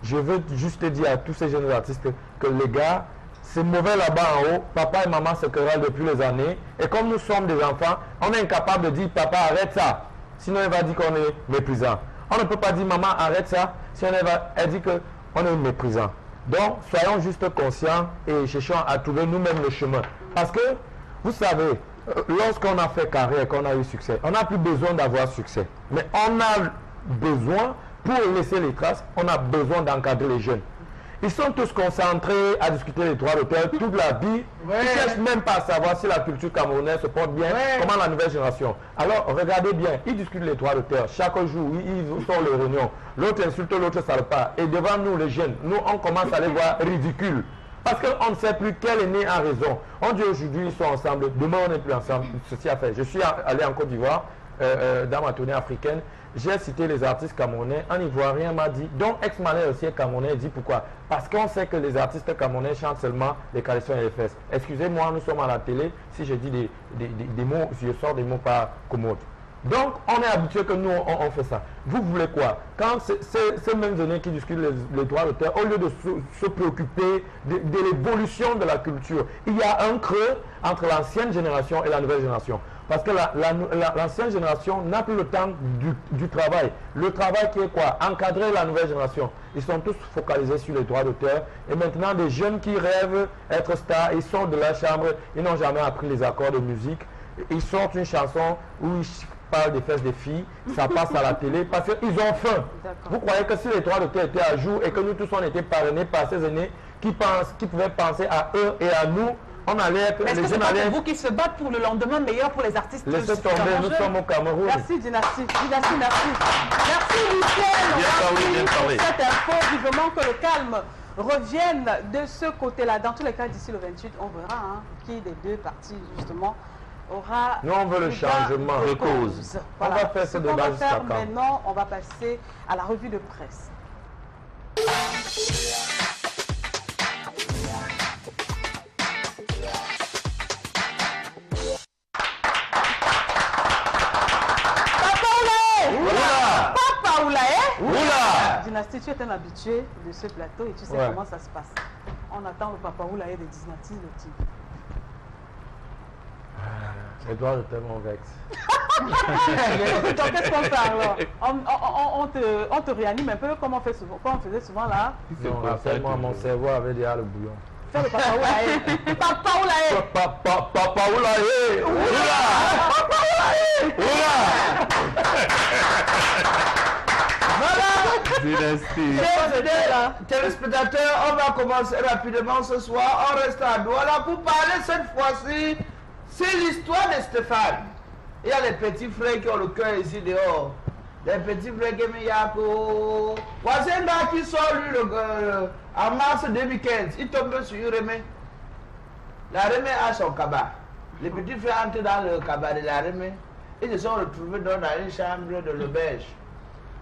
je veux juste dire à tous ces jeunes artistes que les gars, c'est mauvais là-bas en haut, papa et maman se querellent depuis les années, et comme nous sommes des enfants, on est incapable de dire papa arrête ça, sinon il va dire qu'on est méprisant. On ne peut pas dire maman arrête ça, sinon elle dit qu'on est méprisant. Donc soyons juste conscients et cherchons à trouver nous-mêmes le chemin. Parce que, vous savez, lorsqu'on a fait carrière et qu'on a eu succès, on n'a plus besoin d'avoir succès. Mais on a besoin, pour laisser les traces, on a besoin d'encadrer les jeunes. Ils sont tous concentrés à discuter des droits d'auteur toute la vie. Ils ne cherchent même pas à savoir si la culture camerounaise se porte bien, comment la nouvelle génération. Alors, regardez bien, ils discutent les droits d'auteur. Chaque jour, ils font les réunions. L'autre insulte, l'autre salue pas. Et devant nous, les jeunes, nous, on commence à les voir ridicules. Parce qu'on ne sait plus quel est né en raison. On dit aujourd'hui, ils sont ensemble, demain, on n'est plus ensemble. Ceci a fait. Je suis allé en Côte d'Ivoire, dans ma tournée africaine. J'ai cité les artistes camerounais. Un Ivoirien m'a dit, donc ex-malais aussi est camerounais, il dit pourquoi? Parce qu'on sait que les artistes camerounais chantent seulement les calypsos et les fesses. Excusez-moi, nous sommes à la télé, si je dis des mots, si je sors des mots pas commodes. Donc, on est habitué que nous, on fait ça. Vous voulez quoi? Quand ces mêmes années qui discutent les droits d'auteur, au lieu de se préoccuper de l'évolution de la culture, il y a un creux entre l'ancienne génération et la nouvelle génération. Parce que l'ancienne génération n'a plus le temps du travail. Le travail qui est quoi? Encadrer la nouvelle génération. Ils sont tous focalisés sur les droits d'auteur. Et maintenant, des jeunes qui rêvent être stars, ils sortent de leur chambre, ils n'ont jamais appris les accords de musique. Ils sortent une chanson où ils parlent des fesses des filles, ça passe à la télé parce qu'ils ont faim. Vous croyez que si les droits d'auteur étaient à jour et que nous tous on était parrainés par ces aînés qui pouvaient penser à eux et à nous, on allait être... Est-ce que c'est pas pour vous qui se battent pour le lendemain meilleur pour les artistes? Laissez tomber, nous sommes au Cameroun. Merci Dynastie. Dynastie, merci. Merci Michel. Bien parlé. Cette info, vivement que le calme revienne de ce côté-là. Dans tous les cas, d'ici le 28, on verra qui des deux parties, justement, aura... Nous, on veut le changement de cause. Voilà. On va faire ce débat qu'on va jusqu'à faire quand? maintenant, on va passer à la revue de presse. Dynastie, tu es un habitué de ce plateau et tu sais comment ça se passe. On attend le Papa Oulaye de Dynastie le type. Les droits d'auteur m'ont vexe. Donc qu'est-ce qu'on fait alors? On te réanime un peu comme on faisait souvent là. Non, rappelle-moi, mon cerveau avait déjà le bouillon. Fais le Papa Oulaye. Papa Oulaye. Papa Oulaye. Oula. Papa Oulaye. Oula. Voilà. Dynastie. Téléspectateurs, on va commencer rapidement ce soir. On reste à Douala pour parler cette fois-ci. C'est l'histoire de Stéphane. Il y a les petits frères qui ont le cœur ici dehors. Les petits frères qui Miyako. Voici un gars qui sort lui en mars 2015. Il tombe sur Remé. La Remé a son cabas. Les petits frères entrent dans le cabas de la Remé. Ils se sont retrouvés dans une chambre de l'auberge.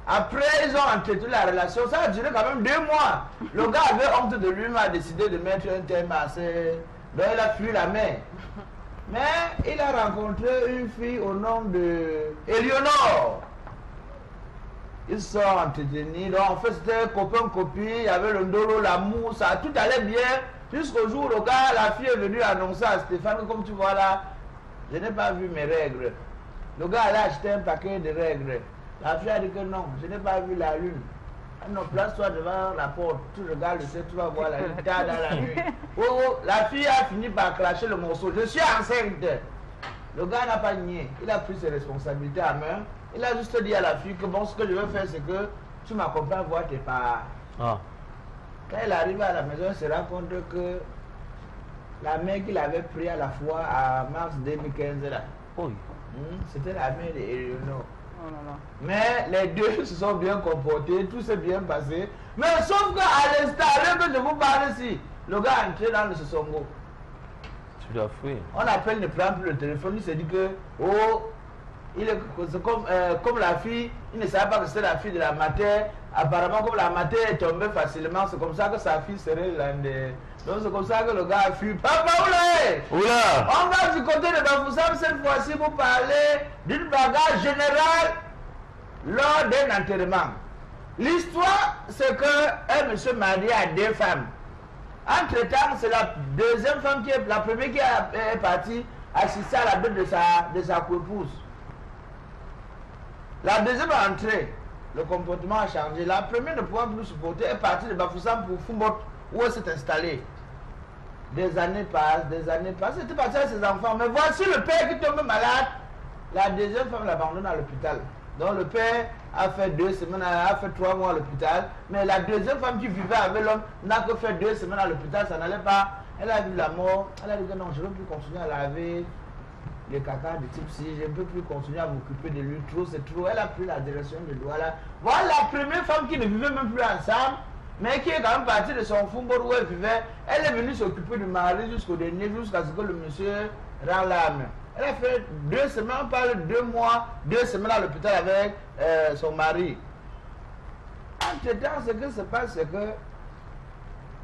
Après, ils ont entretenu la relation. Ça a duré quand même 2 mois. Le gars avait honte de lui, a décidé de mettre un terme à ses... Donc il a fui la mer. Mais il a rencontré une fille au nom de Éléonore. Ils se sont entretenus. Donc en fait, c'était copain-copine. Il y avait le ndolo, l'amour, ça, tout allait bien. Jusqu'au jour où le gars, la fille est venue annoncer à Stéphane, comme tu vois là, je n'ai pas vu mes règles. Le gars allait acheter un paquet de règles. La fille a dit que non, je n'ai pas vu la lune. Ah non, place-toi devant la porte, tu regardes le ciel, tu vas voir la lune, tard dans la nuit. Oh, la fille a fini par cracher le morceau. Je suis enceinte. Le gars n'a pas nié. Il a pris ses responsabilités à main. Il a juste dit à la fille que bon, ce que je veux faire, c'est que tu m'accompagnes voir tes parents. Ah. Quand elle arrive à la maison, elle se rend compte que la mère qu'il avait pris à la fois à mars 2015 là, c'était la mère d'Éléonore. Oh là là. Mais les deux se sont bien comportés, tout s'est bien passé. Mais sauf qu'à l'instant, que je vous parle ici, le gars est entré dans le Sosongo. Tu dois fuir. On appelle, ne prend plus le téléphone, il s'est dit que, oh, c'est comme la fille, il ne savait pas que c'était la fille de la matière. Apparemment, comme la matière est tombée facilement, c'est comme ça que sa fille serait l'un des... Donc c'est comme ça que le gars a fui. Papa, Oula! On va du côté de Bafoussam cette fois-ci pour parler d'une bagarre générale lors d'un enterrement. L'histoire, c'est qu'un monsieur marié a 2 femmes. Entre-temps, c'est la deuxième femme la première qui est partie assister à la dot de sa co-épouse. La deuxième est entrée. Le comportement a changé. La première ne pouvant plus supporter est partie de Bafoussam pour Foumbot, où elle s'est installée. Des années passent. C'était parti avec ses enfants. Mais voici le père qui tombe malade. La deuxième femme l'abandonne à l'hôpital. Donc le père a fait 2 semaines, a fait 3 mois à l'hôpital. Mais la deuxième femme qui vivait avec l'homme n'a que fait 2 semaines à l'hôpital. Ça n'allait pas. Elle a vu la mort. Elle a dit que non, je ne veux plus continuer à laver les caca de type ci. Je ne peux plus continuer à m'occuper de lui. Trop, c'est trop. Elle a pris la direction de Douala. Voilà la première femme qui ne vivait même plus ensemble, mais qui est quand même partie de son fumbo où elle vivait. Elle est venue s'occuper du mari jusqu'au dernier, jusqu'à ce que le monsieur rend l'âme. Elle a fait 2 semaines, on parle 2 mois, 2 semaines à l'hôpital avec son mari. Entre-temps, ce qui se passe, c'est que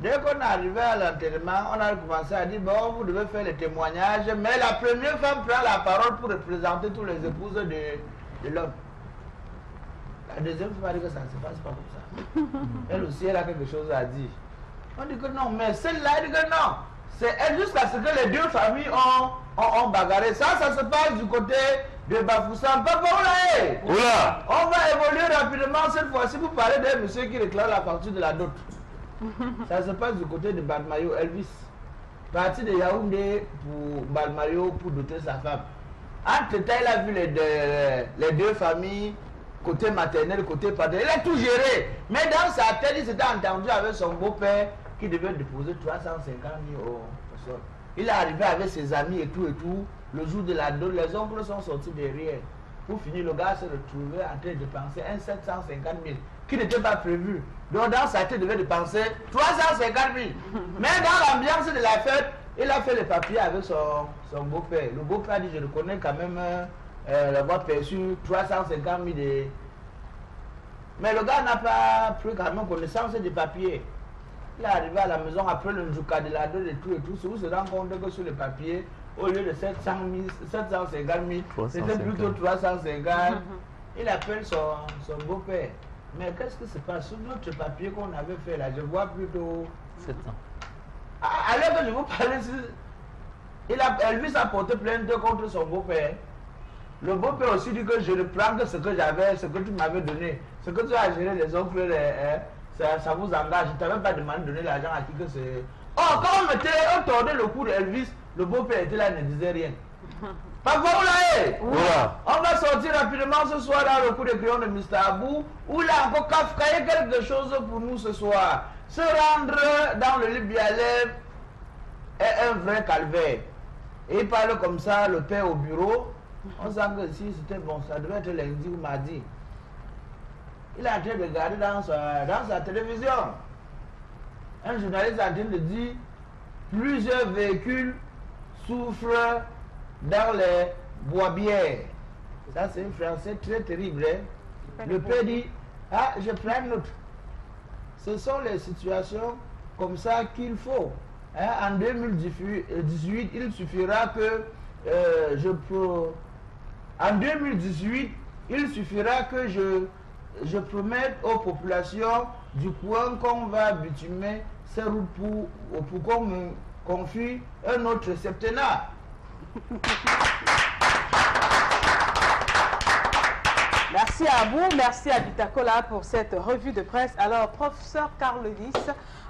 dès qu'on est arrivé à l'enterrement, on a commencé à dire, bon, vous devez faire les témoignages, mais la première femme prend la parole pour représenter tous les épouses de l'homme. La deuxième femme a dit que ça ne se passe pas comme ça. Elle aussi, elle a quelque chose à dire. On dit que non, mais celle-là, elle dit que non. C'est elle jusqu'à ce que les 2 familles ont bagarré. Ça se passe du côté de Bafoussam. Papa, Oula! On va évoluer rapidement cette fois-ci pour parler d'un monsieur qui réclame la facture de la dot. Ça se passe du côté de Balmayo, Elvis. Parti de Yaoundé pour Balmayo pour doter sa femme. Entre-temps, il a vu les 2 familles, côté maternel, côté paternel. Il a tout géré. Mais dans sa tête, il s'était entendu avec son beau-père qui devait déposer 350 000 au sol. Il est arrivé avec ses amis et tout. Le jour de la dot, les oncles sont sortis derrière. Pour finir, le gars s'est retrouvé en train de dépenser 750 000 qui n'était pas prévu. Donc dans sa tête, il devait dépenser 350 000. Mais dans l'ambiance de la fête, il a fait les papiers avec son beau-père. Le beau-père a dit, je reconnais quand même l'avoir perçu 350 000 de... Mais le gars n'a pas pris quand même connaissance des papiers. Il est arrivé à la maison après le Njuka de la dot et tout. C'est où se rend compte que sur le papier, au lieu de 750 000, c'était plutôt 350. Il appelle son beau-père. Mais qu'est-ce qui se passe sur notre papier qu'on avait fait là? Je vois plutôt 700. Alors que je vous parlais, Elvis a porté plainte contre son beau-père. Le beau-père aussi dit que je ne prends que ce que j'avais, ce que tu m'avais donné. Ce que tu as géré, les oncles, ça vous engage. Je ne t'avais pas demandé de donner l'argent à qui que c'est. Oh, quand on tordait le cou d'Elvis, le beau-père était là, il ne disait rien. Papa, on va sortir rapidement ce soir dans le coup de crayon de Mr. Abou, où il a encore kafkaé quelque chose pour nous ce soir. Se rendre dans le Libyalais est un vrai calvaire. Et il parle comme ça, le père au bureau. On sent que si c'était bon, ça devait être lundi ou mardi. Il est en train de regarder dans sa télévision. Un journaliste est en train de dire plusieurs véhicules souffrent dans les bois-bières. Ça, c'est un français très terrible. Hein? Le père dit, ah, je prends une autre. Ce sont les situations comme ça qu'il faut. Hein? En 2018, il suffira que En 2018, il suffira que je promette aux populations du coin qu'on va bitumer ces routes pour qu'on me confie un autre septennat. Merci à vous, merci à Bitakola pour cette revue de presse. Alors, professeur Carl Lewis,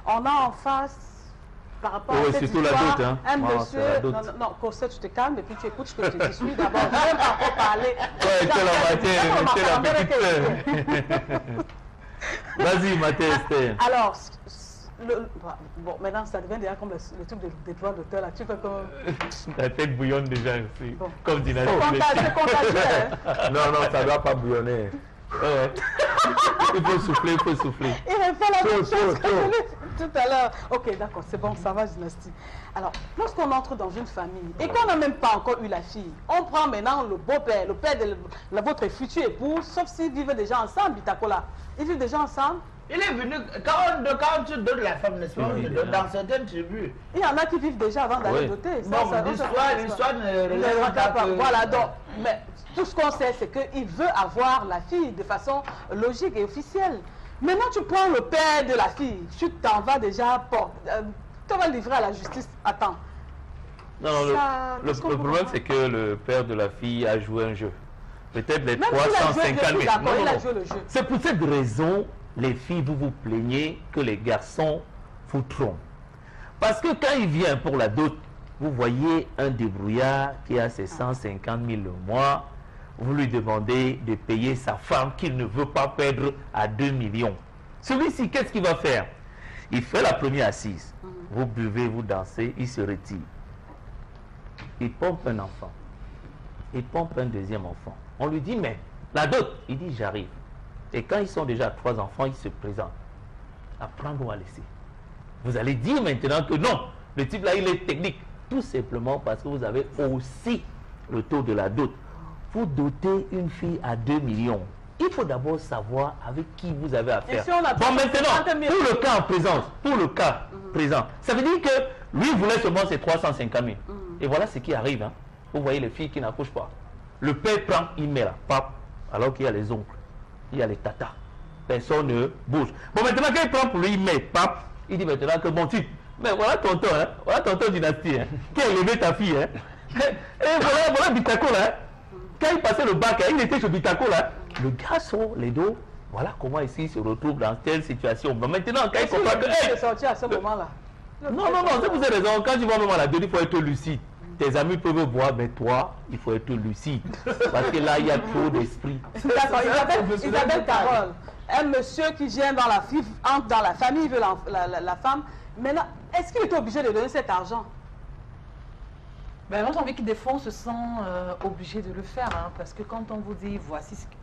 on a en face, par rapport à cette histoire, un monsieur... Non, Cosette, je te calme et puis tu écoutes ce que je te suis. D'abord, je n'aime pas trop parler. Vas-y, Mathieu. Alors, bon, maintenant, ça devient déjà comme le truc des droits d'auteur, là. Tu fais comme... La tête bouillonne déjà aussi. Bon. Comme dynamique. C'est contagieux, hein? Non, ça ne doit pas bouillonner. Il faut souffler, il faut souffler. Il refait la même chose que tout à l'heure. Ok, d'accord, c'est bon, ça va, dynastie. Alors, lorsqu'on entre dans une famille et qu'on n'a même pas encore eu la fille, on prend maintenant le beau-père, le père de votre futur époux, sauf s'ils vivent déjà ensemble, Bitakola. Ils vivent déjà ensemble. Il est venu, quand tu donnes la femme, n'est-ce pas, dans certaines tribus. Il y en a qui vivent déjà avant d'aller doter. Bon, l'histoire ne relève pas. Voilà, donc, mais tout ce qu'on sait, c'est qu'il veut avoir la fille de façon logique et officielle. Maintenant, tu prends le père de la fille, tu t'en vas déjà, tu vas livrer à la justice. Attends. Non, le problème, c'est que le père de la fille a joué un jeu. Peut-être les 350 000. C'est pour cette raison, les filles, vous vous plaignez que les garçons vous trompent. Parce que quand il vient pour la dot, vous voyez un débrouillard qui a ses 150 000 le mois, vous lui demandez de payer sa femme qu'il ne veut pas perdre à 2 millions. Celui-ci, qu'est-ce qu'il va faire? Il fait la première assise. Vous buvez, vous dansez, il se retire. Il pompe un enfant. Il pompe un deuxième enfant. On lui dit, mais la dot, il dit, j'arrive. Et quand ils sont déjà 3 enfants, ils se présentent. À prendre ou à laisser. Vous allez dire maintenant que non, le type là, il est technique. Tout simplement parce que vous avez aussi le taux de la dot. Vous dotez une fille à 2 millions. Il faut d'abord savoir avec qui vous avez affaire. Si bon, maintenant, pour le cas présent, ça veut dire que lui voulait seulement ses 350 000. Et voilà ce qui arrive. Hein. Vous voyez les filles qui n'accouchent pas. Le père prend, il met là, pape, alors qu'il y a les oncles, il y a les tatas. Personne ne bouge. Bon, maintenant, quand il prend pour lui, il met pape, il dit maintenant que bon type, mais voilà tonton, hein, voilà tonton dynastie, hein, qui a élevé ta fille. Hein. Et voilà Bitako là. Hein. Quand il passait le bac, hein, il était chez Bitako là. Le garçon, les dos, voilà comment ici il se retrouve dans telle situation. Mais maintenant, quand il comprend que. Il est sorti à ce moment-là. Non, c'est pour cette raison. Quand tu vois même à la donne, il faut être lucide. Tes amis peuvent voir, mais toi, il faut être lucide. Parce que là, il y a trop d'esprit. D'accord, Isabelle Carole, un monsieur qui vient dans la famille, il veut la femme. Maintenant, est-ce qu'il est obligé de donner cet argent? Ben, moi, j'ai envie que des fois, on se sent obligé de le faire. Hein, parce que quand on vous dit,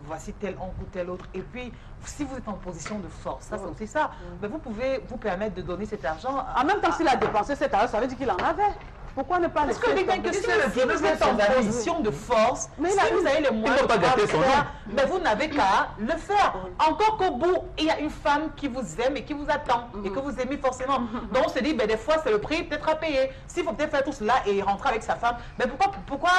voici tel oncle ou tel autre, et puis, si vous êtes en position de force, ça, c'est aussi ça. Mais vous pouvez vous permettre de donner cet argent. En même temps, s'il a dépensé cet argent, ça veut dire qu'il en avait. Pourquoi ne pas laisser tomber? Parce que si vous êtes en position de force, si vous avez les moyens de faire, mais vous n'avez qu'à le faire. Encore qu'au bout, il y a une femme qui vous aime et qui vous attend et que vous aimez forcément. Donc on se dit, ben, des fois, c'est le prix peut-être à payer. S'il faut peut-être faire tout cela et rentrer avec sa femme, mais pourquoi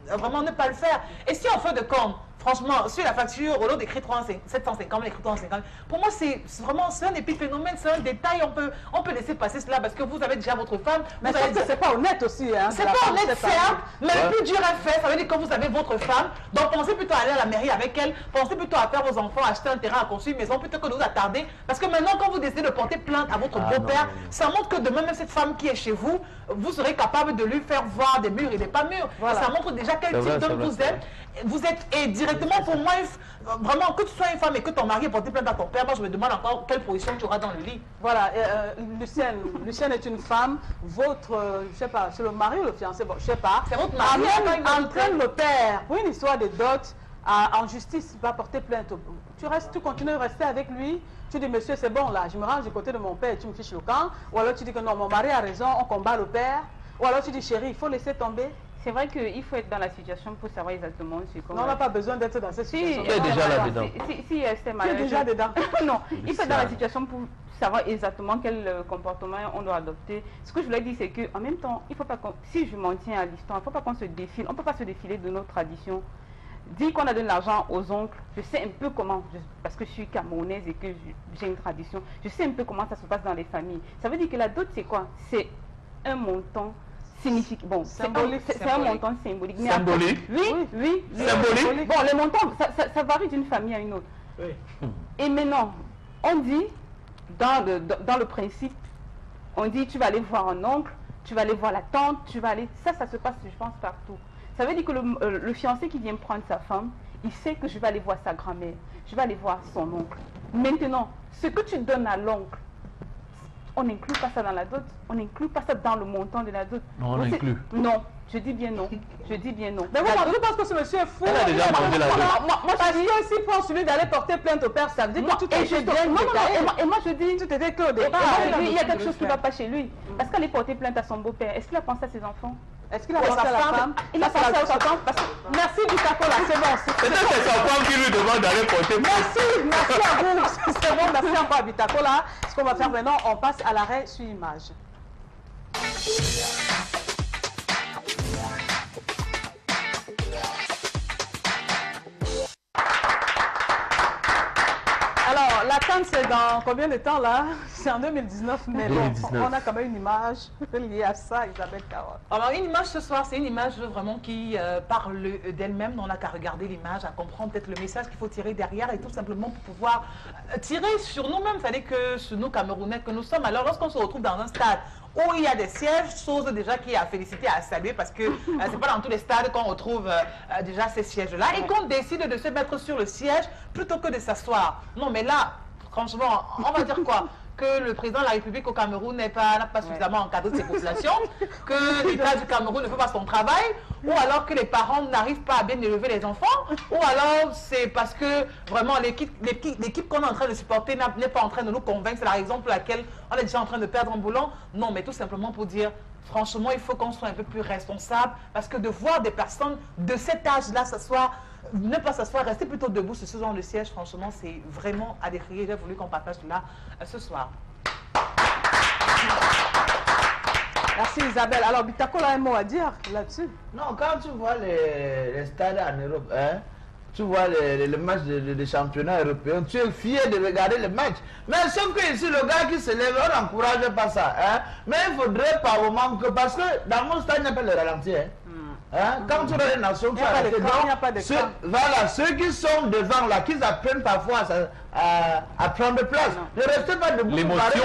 vraiment ne pas le faire? Et si en fin de compte, franchement, sur la facture, au lieu d'écrire 750, on écrit 350. Pour moi, c'est vraiment un épiphénomène, c'est un détail. On peut laisser passer cela parce que vous avez déjà votre femme. Mais c'est pas honnête aussi. Hein, c'est pas honnête, certes, mais le plus dur à faire, ça veut dire que vous avez votre femme. Donc pensez plutôt à aller à la mairie avec elle. Pensez plutôt à faire vos enfants, acheter un terrain, à construire une maison plutôt que de vous attarder. Parce que maintenant, quand vous décidez de porter plainte à votre beau-père, ça montre que demain, même cette femme qui est chez vous, vous serez capable de lui faire voir des murs et des pas murs. Voilà. Ça montre déjà quel type d'homme vous êtes. Vous êtes, et directement pour moi, vraiment, que tu sois une femme et que ton mari ait porté plainte à ton père, moi je me demande encore quelle position tu auras dans le lit. Voilà, Lucienne est une femme, votre, je sais pas, c'est le mari ou le fiancé, bon, je sais pas. C'est votre mari. Entraîne le père pour une histoire de dot en justice, va porter plainte. Tu continues de rester avec lui. Tu dis, monsieur, c'est bon là, je me range du côté de mon père et tu me fiches le camp. Ou alors tu dis que non, mon mari a raison, on combat le père. Ou alors tu dis, chérie, il faut laisser tomber. C'est vrai qu'il faut être dans la situation pour savoir exactement ce qu'on... Non, on n'a pas besoin d'être dans cette situation. Tu es déjà là-dedans. Si c'est malade. Tu es déjà dedans. Non, il faut être dans la situation pour savoir exactement quel comportement on doit adopter. Ce que je voulais dire, c'est qu'en même temps, il faut pas si je m'en tiens à l'histoire, il ne faut pas qu'on se défile. On ne peut pas se défiler de nos traditions. Dire qu'on a donné l'argent aux oncles, je sais un peu comment, parce que je suis camerounaise et que j'ai une tradition, je sais un peu comment ça se passe dans les familles. Ça veut dire que la dot, c'est quoi? C'est un montant signifique. Bon, c'est un montant symbolique. Mais symbolique? Oui. Symbolique? Bon, les montants, ça varie d'une famille à une autre. Oui. Et maintenant, on dit, dans le principe, on dit, tu vas aller voir un oncle, tu vas aller voir la tante, tu vas aller... Ça se passe, je pense, partout. Ça veut dire que le fiancé qui vient prendre sa femme, il sait que je vais aller voir sa grand-mère, je vais aller voir son oncle. Maintenant, ce que tu donnes à l'oncle, on n'inclut pas ça dans la dot, on n'inclut pas ça dans le montant de la dot. Non, on inclut. Non, Je dis bien non. Je dis bien non. Mais vous pensez que ce monsieur est fou? Elle a déjà mangé la Moi, je dis aussi pour celui d'aller porter plainte au père, ça veut dire que tout est bien détaillé. Et moi, je dis... Tout était clair au Et départ. moi, je dis, il y a quelque chose qui ne va pas chez lui. Parce qu'aller porter plainte à son beau-père, est-ce qu'il a pensé à ses enfants? Est-ce qu'il a pensé à la femme? Il a pensé à sa femme. Merci Bitakola, c'est bon. Peut-être c'est sa femme qui lui demande d'aller porter plainte. Merci à vous. C'est bon, merci encore à Bitakola. Ce qu'on va faire maintenant, on passe à l'arrêt sur image. Alors, la CAN, c'est dans combien de temps là? C'est en 2019, mais 2019. bon, on a quand même une image liée à ça, Isabelle Carotte. Alors, une image ce soir, c'est une image vraiment qui parle d'elle-même. On n'a qu'à regarder l'image, à comprendre peut-être le message qu'il faut tirer derrière et tout simplement pour pouvoir tirer sur nous-mêmes. C'est-à-dire que sur nous, Camerounais, que nous sommes. Alors, lorsqu'on se retrouve dans un stade où il y a des sièges, chose déjà qui est à féliciter, à saluer, parce que c'est pas dans tous les stades qu'on retrouve déjà ces sièges-là, et qu'on décide de se mettre sur le siège plutôt que de s'asseoir. Non, mais là, franchement, on va dire quoi? Que le président de la République au Cameroun n'a pas suffisamment encadré ses populations, que l'État du Cameroun ne fait pas son travail, ou alors que les parents n'arrivent pas à bien élever les enfants, ou alors c'est parce que vraiment l'équipe qu'on est en train de supporter n'est pas en train de nous convaincre, c'est la raison pour laquelle on est déjà en train de perdre un boulot. Non, mais tout simplement pour dire, franchement, il faut qu'on soit un peu plus responsable, parce que de voir des personnes de cet âge-là s'asseoir, ne pas s'asseoir, rester plutôt debout sur ce genre de siège, franchement, c'est vraiment à décrire. J'ai voulu qu'on partage cela ce soir. Merci Isabelle. Alors, Bitakola a un mot à dire là-dessus? Non, quand tu vois les stades en Europe, hein, tu vois les matchs de championnat européen, tu es fier de regarder les matchs. Mais sauf que ici, le gars qui se lève, on n'encourage pas ça. Hein. Mais il faudrait par moment que, parce que dans mon stade, il n'y a pas le ralenti. Hein. Hein? Quand tu as les nations, tu as voilà, ceux qui sont devant là, qu'ils apprennent parfois à prendre place. Ne restez pas debout, l'émotion,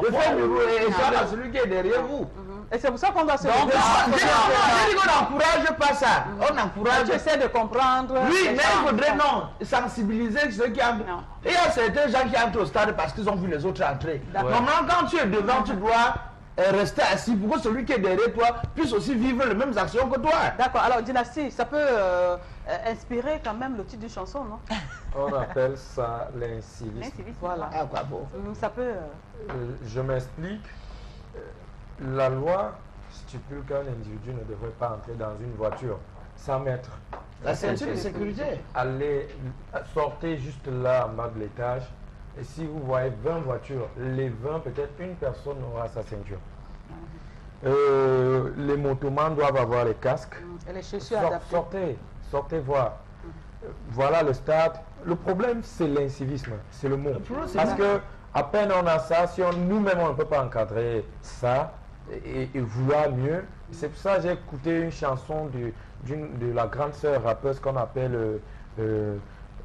de faire du roux et ça à celui qui est derrière vous. Et c'est pour ça qu'on doit se... Donc, on n'encourage pas ça. On encourage... Tu essaies de comprendre... Oui, mais il faudrait sensibiliser ceux qui entrent. Il y a certains gens qui entrent au stade parce qu'ils ont vu les autres entrer. Normalement, quand tu es devant, tu dois... rester assis pour que celui qui est derrière toi puisse aussi vivre les mêmes actions que toi. D'accord, alors Dynastie, ça peut inspirer quand même le titre d'une chanson, non? On appelle ça l'incivisme. Voilà. Ah, quoi, bon. Ça peut... Je m'explique. La loi stipule qu'un individu ne devrait pas entrer dans une voiture sans mettre la ceinture de sécurité. Allez, sortez juste là en bas de l'étage. Et si vous voyez 20 voitures, les 20, peut-être une personne aura sa ceinture. Les motomans doivent avoir les casques. Et les chaussures adaptées. Sortez voir. Voilà le stade. Le problème, c'est l'incivisme. C'est le mot. Parce que à peine on a ça, si nous-mêmes on ne peut pas encadrer ça et vouloir mieux. C'est pour ça que j'ai écouté une chanson de la grande sœur rappeuse qu'on appelle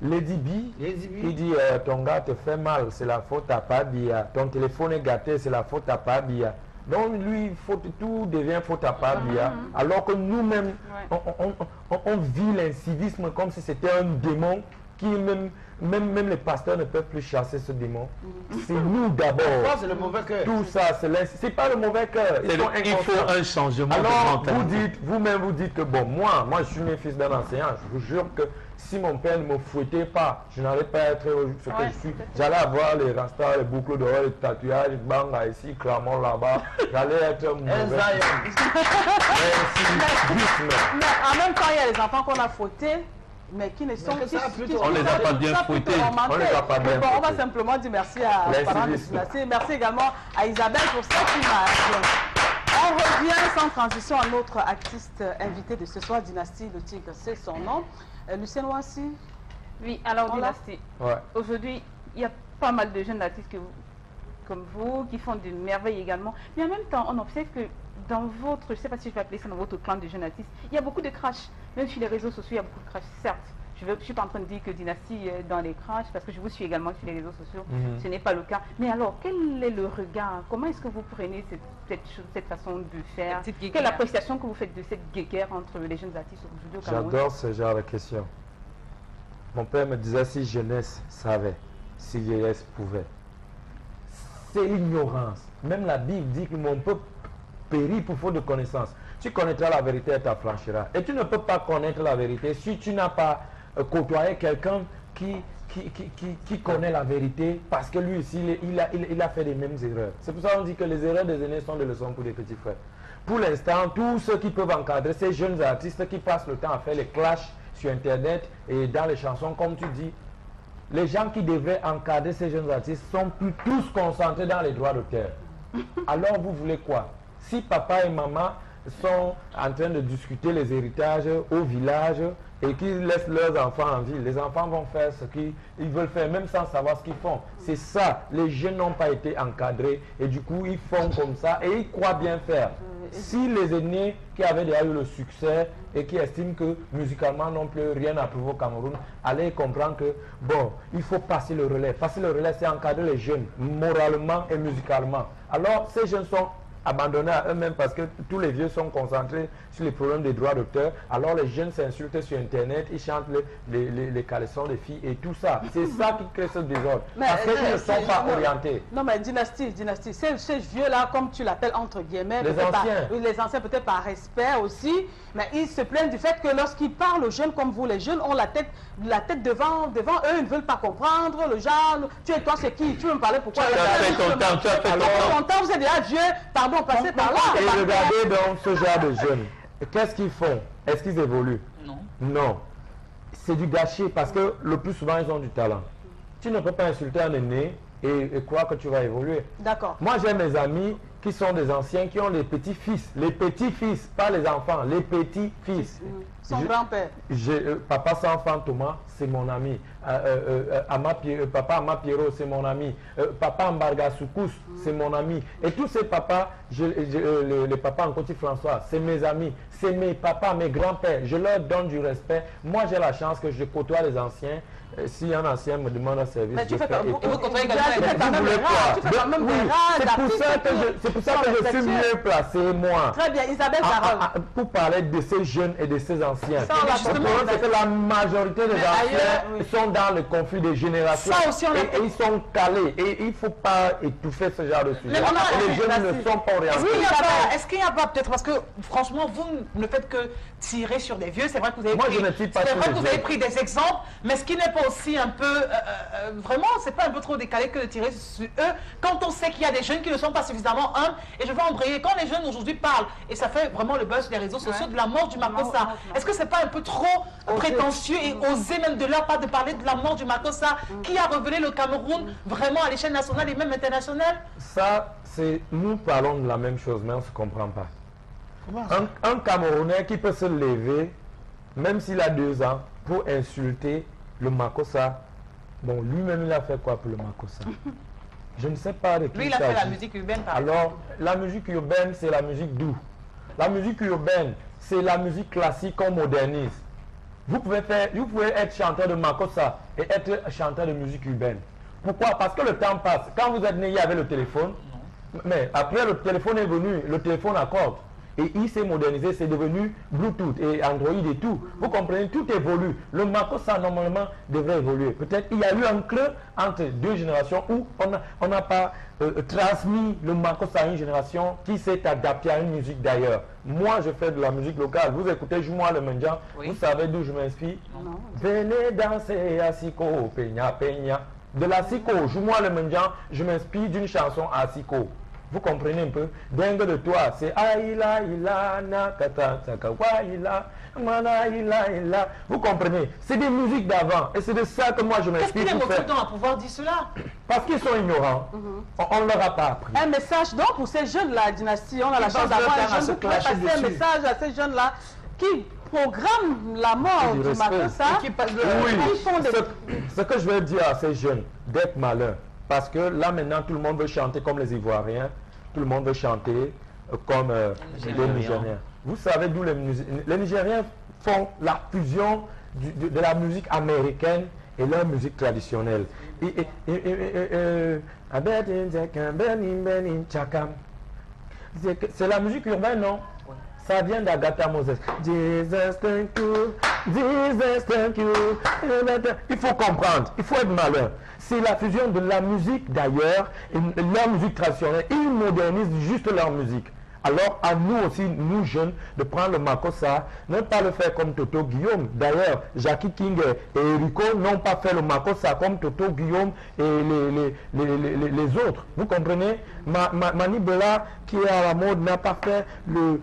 Lady B. Qui dit ton gars te fait mal, c'est la faute à Pabia. Ton téléphone est gâté, c'est la faute à Pabia. Donc lui, tout devient faute à Pabia. Alors que nous-mêmes, on vit l'incivisme comme si c'était un démon qui même les pasteurs ne peuvent plus chasser ce démon. C'est nous d'abord. C'est le mauvais cœur. Tout ça, c'est pas le mauvais cœur. Il faut un changement de alors, mentalité. vous-même vous dites que bon, moi je suis né fils d'un enseignant. Je vous jure que si mon père ne me fouettait pas, je n'allais pas être ce que je suis. J'allais avoir les rastas, les boucles d'oreilles, les tatouages, banga ici, Clermont là-bas. J'allais être un mauvais. Mais en même temps, il y a les enfants qu'on a fouettés, mais qui ne sont on les a pas bien fouettés. On les a pas bien on va simplement dire merci à parents de Dynastie. Merci également à Isabelle pour cette image. On revient sans transition à notre artiste invité de ce soir, Dynastie Le Tigre, c'est son nom. Lucien Ouassi. Oui, alors Dynastie. Ouais. Aujourd'hui, il y a pas mal de jeunes artistes comme vous qui font de merveilles également. Mais en même temps, on observe que dans votre, je ne sais pas si je vais appeler ça dans votre clan de jeunes artistes, il y a beaucoup de crash. Même sur les réseaux sociaux, il y a beaucoup de crash. Certes, je ne suis pas en train de dire que Dynastie est dans les crashs, parce que je vous suis également sur les réseaux sociaux. Ce n'est pas le cas. Mais alors, quel est le regard? Comment est-ce que vous prenez cette façon de faire? Quelle appréciation que vous faites de cette guéguerre entre les jeunes artistes aujourd'hui au Cameroun? J'adore ce genre de questions. Mon père me disait si jeunesse savait, si vieillesse pouvait. C'est l'ignorance. Même la Bible dit que mon peuple périt pour faute de connaissance. tu connaîtras la vérité et t'affranchiras. Et tu ne peux pas connaître la vérité si tu n'as pas côtoyé quelqu'un qui connaît la vérité, parce que lui aussi, il a fait les mêmes erreurs. C'est pour ça qu'on dit que les erreurs des aînés sont des leçons pour des petits frères. Pour l'instant, tous ceux qui peuvent encadrer ces jeunes artistes qui passent le temps à faire les clashs sur Internet et dans les chansons, comme tu dis, les gens qui devraient encadrer ces jeunes artistes sont plus tous concentrés dans les droits d'auteur. Alors vous voulez quoi? Si papa et maman sont en train de discuter les héritages au village et qu'ils laissent leurs enfants en ville, les enfants vont faire ce qu'ils veulent faire, même sans savoir ce qu'ils font. C'est ça, les jeunes n'ont pas été encadrés et du coup ils font comme ça et ils croient bien faire. Si les aînés qui avaient déjà eu le succès et qui estiment que musicalement n'ont plus rien à prouver au Cameroun, allaient comprendre que bon, il faut passer le relais. Passer le relais, c'est encadrer les jeunes moralement et musicalement. Alors ces jeunes sont abandonnés à eux-mêmes parce que tous les vieux sont concentrés sur les problèmes des droits d'auteur. Alors les jeunes s'insultent sur Internet, ils chantent les caleçons des filles et tout ça. C'est ça qui crée ce désordre. Parce qu'ils ne sont pas orientés. Non mais dynastie, ces vieux-là, comme tu l'appelles entre guillemets, les anciens peut-être par respect aussi, mais ils se plaignent du fait que lorsqu'ils parlent aux jeunes comme vous, les jeunes ont la tête devant eux, ils ne veulent pas comprendre, le genre, tu es toi c'est qui, tu veux me parler pourquoi? Tu as fait ton temps, tu as fait ton temps. Vous êtes déjà vieux, pardon, passez par là. Et regardez donc ce genre de jeunes. Qu'est-ce qu'ils font? Est-ce qu'ils évoluent? Non. Non. C'est du gâchis parce que le plus souvent, ils ont du talent. Tu ne peux pas insulter un aîné et croire que tu vas évoluer. D'accord. Moi, j'ai mes amis qui sont des anciens, qui ont des petits-fils. Les petits-fils, pas les enfants, les petits-fils. Son grand-père. Papa Sanfant Thomas, c'est mon ami. Papa Ama Pierrot, c'est mon ami. Papa Mbarga Soukous, c'est mon ami. Et tous ces papas, les papas en Côte François, c'est mes amis. C'est mes papas, mes grands-pères. Je leur donne du respect. Moi, j'ai la chance que je côtoie les anciens. Si un ancien me demande un service, mais tu je fais fais pas écoute. C'est pour ça que je suis mieux placé, moi. Très bien, Isabelle Carole. Pour parler de ces jeunes et de ces anciens. C'est que la majorité des anciens sont dans le conflit des générations. Et ils sont calés. Et il ne faut pas étouffer ce genre de sujet. Et les jeunes ne sont pas orientés. Est-ce qu'il n'y a pas peut-être, parce que franchement, vous ne faites que tirer sur des vieux, c'est vrai que vous avez pris des exemples, mais ce qui n'est pas aussi un peu, vraiment, c'est pas un peu trop décalé que de tirer sur eux, quand on sait qu'il y a des jeunes qui ne sont pas suffisamment humbles, et je veux embrayer, quand les jeunes aujourd'hui parlent, et ça fait vraiment le buzz sur les réseaux sociaux de la mort du Makossa, est-ce que c'est pas un peu trop prétentieux et osé même de leur part de parler de la mort du Makossa, qui a révélé le Cameroun vraiment à l'échelle nationale et même internationale? Ça, c'est, nous parlons de la même chose, mais on ne se comprend pas. Un Camerounais qui peut se lever, même s'il a 2 ans, pour insulter le Makossa, bon, lui-même, il a fait quoi pour le Makossa? Je ne sais pas de qui lui, il a fait la musique urbaine, par exemple. Alors, la musique urbaine, c'est la musique d'où? La musique urbaine, c'est la musique classique qu'on modernise. Vous pouvez être chanteur de Makossa et être chanteur de musique urbaine. Pourquoi? Parce que le temps passe. Quand vous êtes né, il y avait le téléphone. Mais après, le téléphone est venu, le téléphone à corde. Et il s'est modernisé, c'est devenu Bluetooth et Android et tout. Vous comprenez, tout évolue. Le Makossa, normalement, devrait évoluer. Peut-être il y a eu un creux entre 2 générations où on n'a pas transmis le Makossa à une génération qui s'est adaptée à une musique d'ailleurs. Moi, je fais de la musique locale. Vous écoutez Joue-moi le Mendian. Vous savez d'où je m'inspire? Venez danser à Siko, Peña Peña. De la Siko, Joue-moi le Mendian, je m'inspire d'une chanson à Siko. Vous comprenez un peu? Dingue de toi, c'est Aïla, Ila, Nakata, Sakawa, Ila, Mana, Ila, Ila. Vous comprenez? C'est des musiques d'avant. Et c'est de ça que moi je m'inspire. Qu'est-ce qu'il est motivant à pouvoir dire cela? Parce qu'ils sont ignorants. On ne leur a pas appris. Un message donc pour ces jeunes-là, dynastie, on a la chance d'avoir un jeune. Vous pouvez passer un message à ces jeunes-là qui programment la mort du Makossa. Oui, ce que je vais dire à ces jeunes, d'être malins. Parce que là maintenant tout le monde veut chanter comme les Ivoiriens, tout le monde veut chanter comme les Nigériens. Vous savez d'où les Nigériens font la fusion de la musique américaine et leur musique traditionnelle. C'est la musique urbaine, non? Ça vient d'Agatha Moses. Jesus, thank you. Jesus, thank you. Il faut comprendre, il faut être malin. C'est la fusion de la musique d'ailleurs et leur musique traditionnelle. Ils modernisent juste leur musique. Alors à nous aussi, nous jeunes, de prendre le makossa, ne pas le faire comme Toto Guillaume. D'ailleurs, Jackie King et Erico n'ont pas fait le makossa comme Toto Guillaume et les autres. Vous comprenez? Mani Bella, qui est à la mode, n'a pas fait le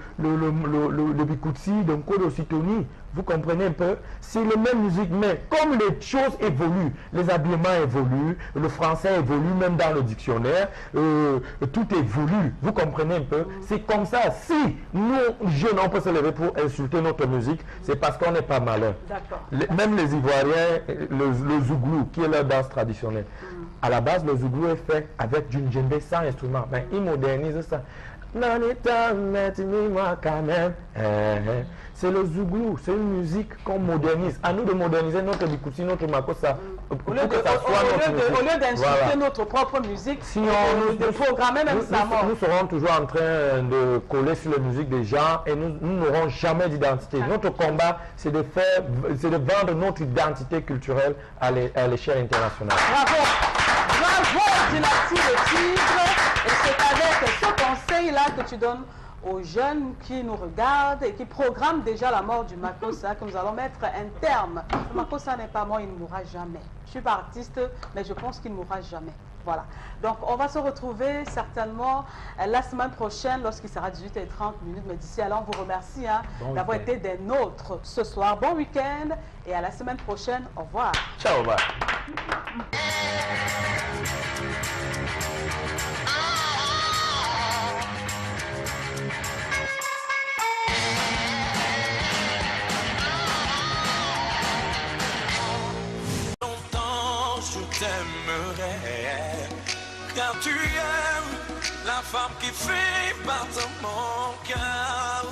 Bikutsi de Nkodo Sitoni. Vous comprenez un peu? C'est la même musique, mais comme les choses évoluent, les habillements évoluent, le français évolue, même dans le dictionnaire, tout évolue. Vous comprenez un peu? C'est comme ça. Si nous, jeunes, on peut se lever pour insulter notre musique, c'est parce qu'on n'est pas malin. Même les Ivoiriens, le Zouglou, qui est leur danse traditionnelle, à la base, le Zouglou est fait avec du djembé sans instrument. Mais ils modernisent ça. Quand même. C'est le Zouglou, c'est une musique qu'on modernise. À nous de moderniser notre Bikutsi, notre Makossa. Au lieu d'insulter notre propre musique, de programmer même sa mort. Nous serons toujours en train de coller sur la musique des gens et nous n'aurons jamais d'identité. Notre combat, c'est de vendre notre identité culturelle à l'échelle internationale. Bravo! Bravo, Dynastie le Tigre! Et c'est avec ce conseil-là que tu donnes aux jeunes qui nous regardent et qui programment déjà la mort du Makossa que nous allons mettre un terme. Le Makossa n'est pas mort, il ne mourra jamais. Je suis pas artiste, mais je pense qu'il ne mourra jamais. Voilà. Donc, on va se retrouver certainement la semaine prochaine lorsqu'il sera 18h30. Mais d'ici là, on vous remercie d'avoir été des nôtres ce soir. Bon week-end et à la semaine prochaine. Au revoir. Ciao, bye. T'aimerais, car tu aimes la femme qui fait battre mon cœur.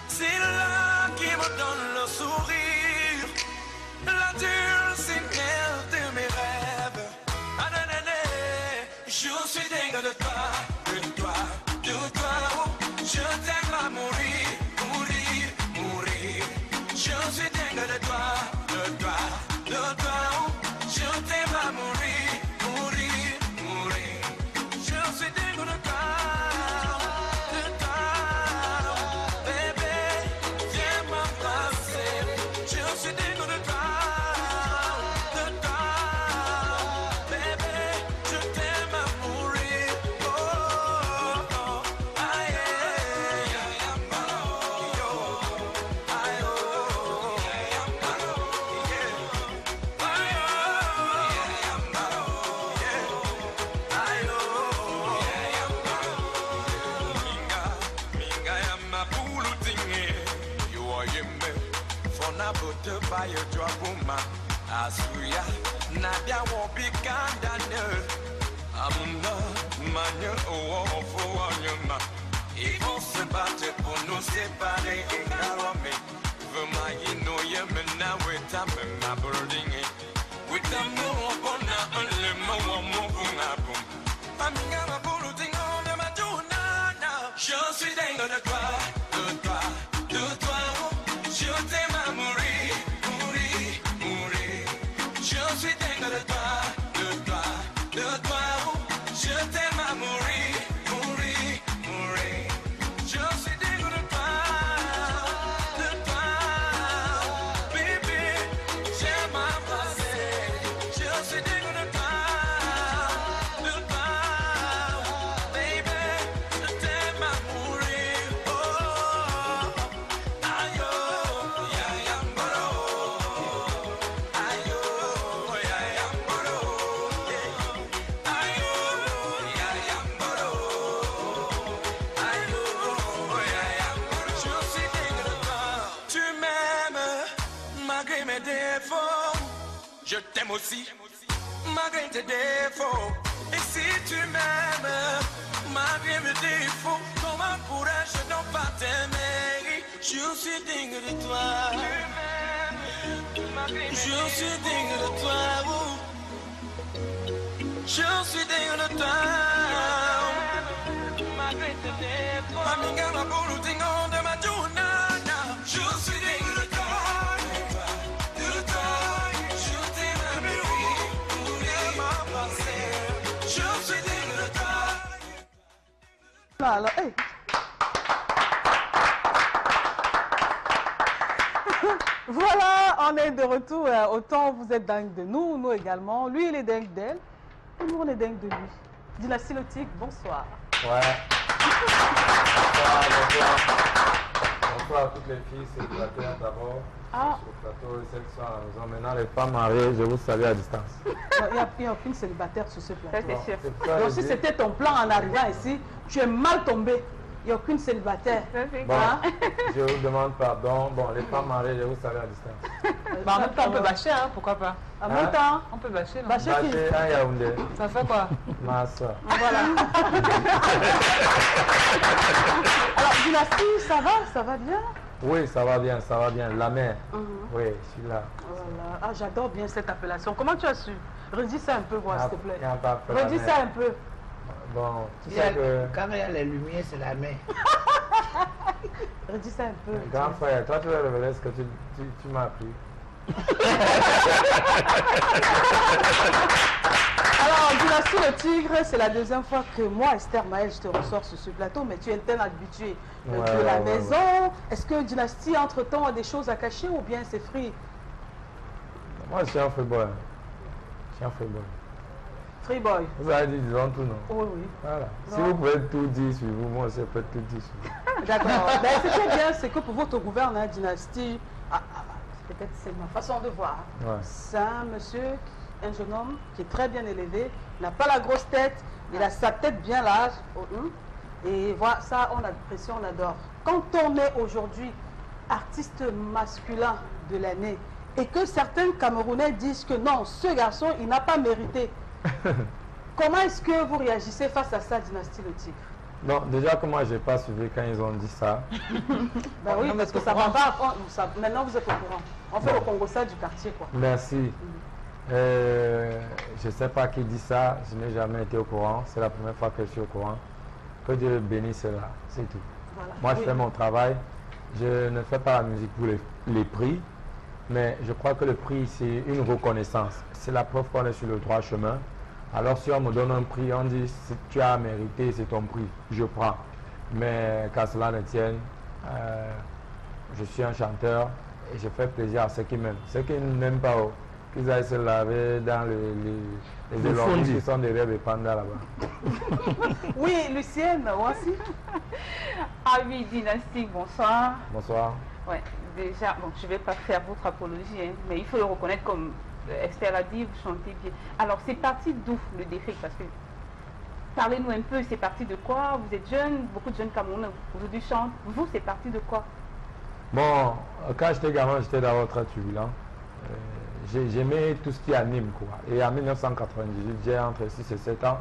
C'est là qui me donne le sourire, la dulcinelle de mes rêves. Ah, je suis dingue de toi, de toi, de toi. Je t'aime à mourir, mourir, mourir. Je suis dingue de toi, de toi, de toi. Je t'aime à mourir, mourir, mourir. Je suis dingue de toi, bébé. Viens m'embrasser. Je suis dingue de toi, bébé. Je t'aime à mourir. Oh, oh, oh. Aïe, aïe, aïe, aïe, oh, Fire drop woman, Asuya, Nadia won't be condemned. Amunda, Mania, oh, for Yama. Ils vont se battre pour nous séparer et caromer. Vemaï, no yemena, with a ma birding. With a more on a lemon, more boom. Amiga, ma bouting on the Madonna. Je suis dingue de toi, de toi, de toi. Je t'aime à mourir, mourir, mourir. Je suis dingue de toi, de toi, de toi. Je t'aime à mourir, mourir, mourir. Je suis dingue de toi, bébé. J'aime m'embrasser. Je suis dingue de toi, baby. Je t'aime à mourir. Oh, aïe, oh. Je t'aime aussi, malgré tes défauts. Et si tu m'aimes, malgré mes défauts, comment pourrais-je donc pas t'aimer? Je suis digne de toi. Je suis digne de toi. Je suis digne de toi. Malgré tes défauts. Amiga, ma boule, dingon de ma journée. Je suis digne de toi. Alors, hey. on est de retour. Autant vous êtes dingue de nous, nous également. Lui, il est dingue d'elle. Et nous, on est dingue de lui. Dynastie Lotique, bonsoir. Ouais. Bonsoir, bonsoir. Bonsoir à toutes les filles célibataires d'abord. Ah. Sur le plateau, celles qui sont à la maison. Maintenant, les femmes mariées, je vous salue à distance. Il n'y a aucune célibataire sur ce Ça, plateau. c'est sûr. Donc, si c'était ton plan en arrivant ici, tu es mal tombé. Il n'y a aucune célibataire. Ça, c'est Bon, Hein? je vous demande pardon. Bon, les femmes mariées, je vous salue à distance. Bah, en même temps, on peut bâcher, hein, pourquoi pas. En même temps, On peut bâcher, non? bâcher qui? Bâcher un Yaoundé, Ça fait quoi? ma soeur. Voilà. Alors, Dynastie, ça va bien? Oui, ça va bien, ça va bien. La mère. Oui, je suis là. Voilà. Ah, j'adore bien cette appellation. Comment tu as su? Redis ça un peu, voir, s'il te plaît. Il y a un peu la Redis mère. ça un peu. Bon, tu Il y a- sais que... Quand il y a les lumières, c'est la main. Redis ça un peu. Grand frère, toi tu vas révéler ce que tu m'as appris. Alors, Dynastie le Tigre, c'est la deuxième fois que moi, Esther Maël, je te ressors sur ce plateau, mais tu es tel habitué Ouais, de la ouais, maison. Est-ce que Dynastie, entre-temps, a des choses à cacher ou bien c'est free? Moi je suis un free-boy. Je suis un free-boy. Free boy. Vous avez dit disons tout, non? Oui, oui. Voilà. Si Non. vous pouvez tout dire sur vous, moi aussi je peux tout dire sur vous. D'accord. Ben, ce qui est bien, c'est que pour votre gouverneur, Dynastie, peut-être c'est ma façon de voir. Ouais. C'est un monsieur, un jeune homme qui est très bien élevé, n'a pas la grosse tête, il a sa tête bien large. Et voilà, ça, on apprécie, on adore. Quand on est aujourd'hui artiste masculin de l'année et que certains Camerounais disent que non, ce garçon, il n'a pas mérité. Comment est-ce que vous réagissez face à ça, Dynastie Le Tigre? Non, déjà que moi j'ai pas suivi quand ils ont dit ça. Ben oui, parce que ça va pas. Maintenant, vous êtes au courant. On fait Bon. le Congo-ça du quartier, quoi. Merci. Je sais pas qui dit ça, je n'ai jamais été au courant. C'est la première fois que je suis au courant. Que Dieu bénisse cela, c'est tout. Voilà. Moi je Oui. fais mon travail. Je ne fais pas la musique pour les prix, mais je crois que le prix c'est une reconnaissance. C'est la preuve qu'on est sur le droit chemin. Alors si on me donne un prix, on dit si tu as mérité, c'est ton prix, je prends. Mais qu'à cela ne tienne, je suis un chanteur et je fais plaisir à ceux qui m'aiment. Ceux qui ne m'aiment pas, qu'ils aillent se laver dans les éleveurs qui sont derrière les pandas là-bas. Oui, Lucienne, moi aussi. Ah oui, Dynastie, bonsoir. Bonsoir. Ouais, déjà, bon, je ne vais pas faire votre apologie, hein, mais il faut le reconnaître comme Esther a dit, vous chantez bien. Alors, c'est parti d'où le défi? Parce que, parlez-nous un peu, c'est parti de quoi? Vous êtes jeune, beaucoup de jeunes Camerounais aujourd'hui chantent. Vous, c'est parti de quoi? Bon, quand j'étais gamin, j'étais d'abord très turbulent. J'aimais tout ce qui anime, quoi. Et en 1998, j'ai entre 6 et 7 ans.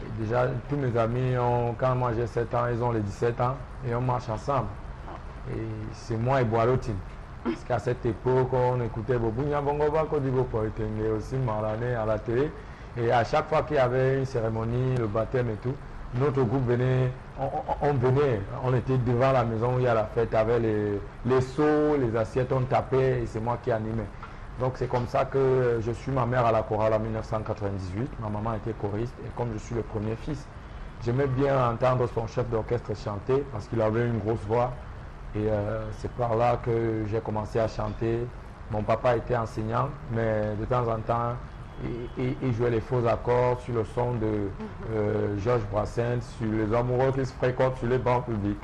Et déjà, tous mes amis, quand moi j'ai 7 ans, ils ont les 17 ans et on marche ensemble. Et c'est moi et Boalotine. Parce qu'à cette époque, on écoutait beaucoup Nyabongoba, Kodibo Poetenge, aussi Marlané à la télé. Et à chaque fois qu'il y avait une cérémonie, le baptême et tout, notre groupe venait, on venait, on était devant la maison où il y a la fête avec les seaux, les assiettes, on tapait et c'est moi qui animais. Donc c'est comme ça que je suis ma mère à la chorale en 1998. Ma maman était choriste et comme je suis le premier fils, j'aimais bien entendre son chef d'orchestre chanter parce qu'il avait une grosse voix. Et c'est par là que j'ai commencé à chanter. Mon papa était enseignant, mais de temps en temps, il jouait les faux accords sur le son de Georges Brassens, sur les amoureux qui se fréquentent sur les bancs publics.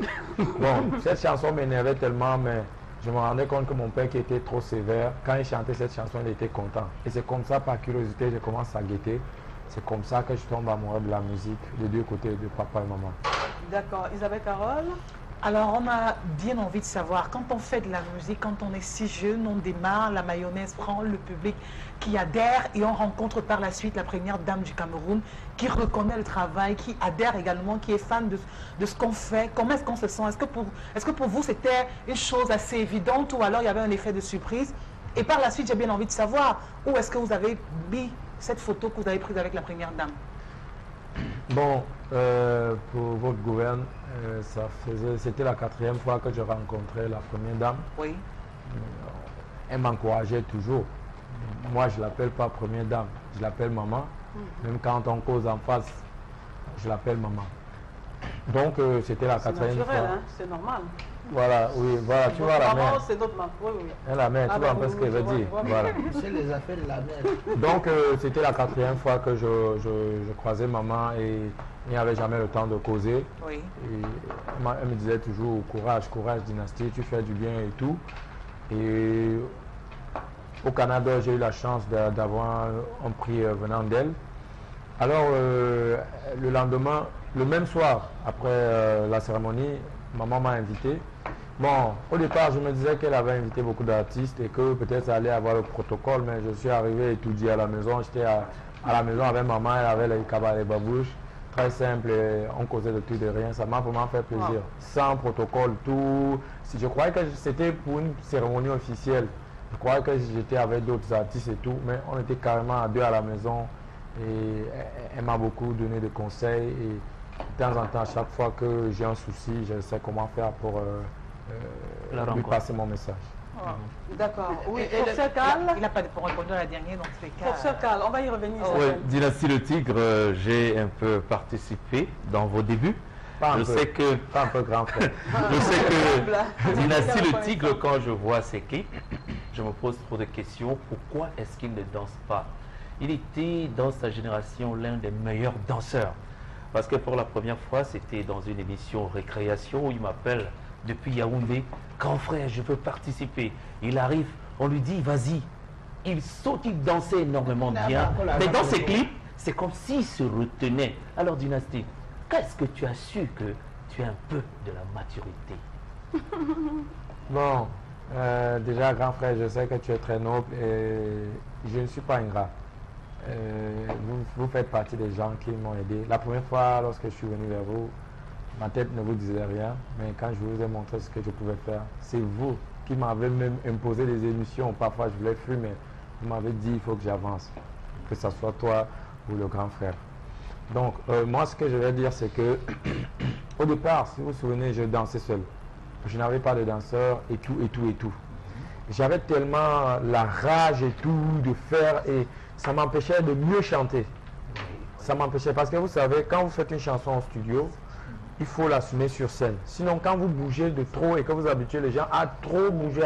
Bon, cette chanson m'énervait tellement, mais je me rendais compte que mon père qui était trop sévère, quand il chantait cette chanson, il était content. Et c'est comme ça, par curiosité, je commence à guetter. C'est comme ça que je tombe amoureux de la musique, des deux côtés, de papa et maman. D'accord. Isabelle Carole? Alors, on a bien envie de savoir, quand on fait de la musique, quand on est si jeune, on démarre, la mayonnaise prend le public qui adhère et on rencontre par la suite la première dame du Cameroun qui reconnaît le travail, qui adhère également, qui est fan de ce qu'on fait. Comment est-ce qu'on se sent? Est-ce que pour vous, c'était une chose assez évidente ou alors il y avait un effet de surprise? Et par la suite, j'ai bien envie de savoir où est-ce que vous avez mis cette photo que vous avez prise avec la première dame? Bon, pour votre gouverne, c'était la 4e fois que je rencontrais la première dame. Oui. Elle m'encourageait toujours. Moi, je ne l'appelle pas première dame, je l'appelle maman. Même quand on cause en face, je l'appelle maman. Donc c'était la C'est quatrième naturel, fois. hein, c'est normal. Voilà, oui, voilà, tu vois la Maman, mer. c'est notre maman. Oui, oui. La mer, Ah tu ben, vois un peu oui, ce oui, que je je vois, dis. je vois. Voilà. C'est les affaires de la mer. Donc c'était la quatrième fois que je croisais maman et il n'y avait jamais le temps de causer. Oui. Et elle me disait toujours courage, courage dynastie, tu fais du bien et tout. Et au Canada, j'ai eu la chance d'avoir un prix venant d'elle. Alors le lendemain, le même soir, après la cérémonie, maman m'a invité. Bon, au départ, je me disais qu'elle avait invité beaucoup d'artistes et que peut-être ça allait avoir le protocole, mais je suis arrivé et tout dit à la maison. J'étais à la maison avec maman, elle avait les cabarets babouches, très simple, et on causait de tout et de rien. Ça m'a vraiment fait plaisir. Wow. Sans protocole, tout. Si je croyais que c'était pour une cérémonie officielle, je croyais que j'étais avec d'autres artistes et tout, mais on était carrément à deux à la maison et elle m'a beaucoup donné de conseils. Et de temps en temps, à chaque fois que j'ai un souci, je sais comment faire pour lui passer mon message. D'accord. Oui, Et professeur Cal. il n'a pas répondu à la dernière, donc c'est cas. Professeur Cal, on va y revenir. Oh, Oui, certainement. Dynastie le Tigre, j'ai un peu participé dans vos débuts. Pas un Je peu. sais que, Pas un peu grand frère. je sais que Humble. Dynastie le Tigre, quand je vois ses clips, je me pose trop de questions. Pourquoi est-ce qu'il ne danse pas? Il était dans sa génération l'un des meilleurs danseurs. Parce que pour la première fois, c'était dans une émission récréation où il m'appelle depuis Yaoundé. Grand frère, je veux participer. Il arrive, on lui dit, vas-y. Il saute, il dansait énormément bien. Mais dans ses clips, c'est comme s'il se retenait. Alors, Dynastie, qu'est-ce que tu as su que tu as un peu de la maturité? Bon, déjà, grand frère, je sais que tu es très noble et je ne suis pas ingrat. Vous faites partie des gens qui m'ont aidé. La première fois, lorsque je suis venu vers vous, ma tête ne vous disait rien, mais quand je vous ai montré ce que je pouvais faire, c'est vous qui m'avez même imposé des émissions. Parfois, je voulais fuir, mais vous m'avez dit il faut que j'avance, que ce soit toi ou le grand frère. Donc, moi, ce que je vais dire, c'est que au départ, si vous vous souvenez, je dansais seul. Je n'avais pas de danseur et tout, et tout, et tout. J'avais tellement la rage et tout de faire et ça m'empêchait de mieux chanter. Ça m'empêchait parce que vous savez, quand vous faites une chanson en studio, il faut l'assumer sur scène. Sinon, quand vous bougez de trop et que vous habituez les gens à trop bouger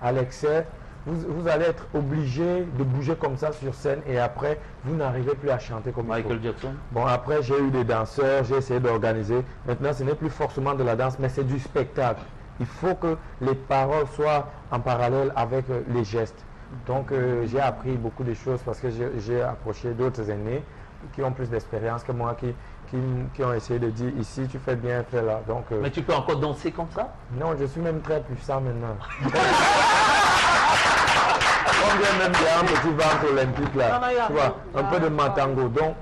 à l'excès, vous allez être obligé de bouger comme ça sur scène et après, vous n'arrivez plus à chanter comme il faut. Michael Jackson? Bon, après, j'ai eu des danseurs, j'ai essayé d'organiser. Maintenant, ce n'est plus forcément de la danse, mais c'est du spectacle. Il faut que les paroles soient en parallèle avec les gestes. Donc, j'ai appris beaucoup de choses parce que j'ai approché d'autres aînés qui ont plus d'expérience que moi, qui ont essayé de dire ici, tu fais bien, fais là. Donc, Mais tu peux encore danser comme ça? non, je suis même très puissant maintenant. On vient même bien un petit ventre olympique là. Non, non, y a Tu vois, rien. un peu de matango. Donc,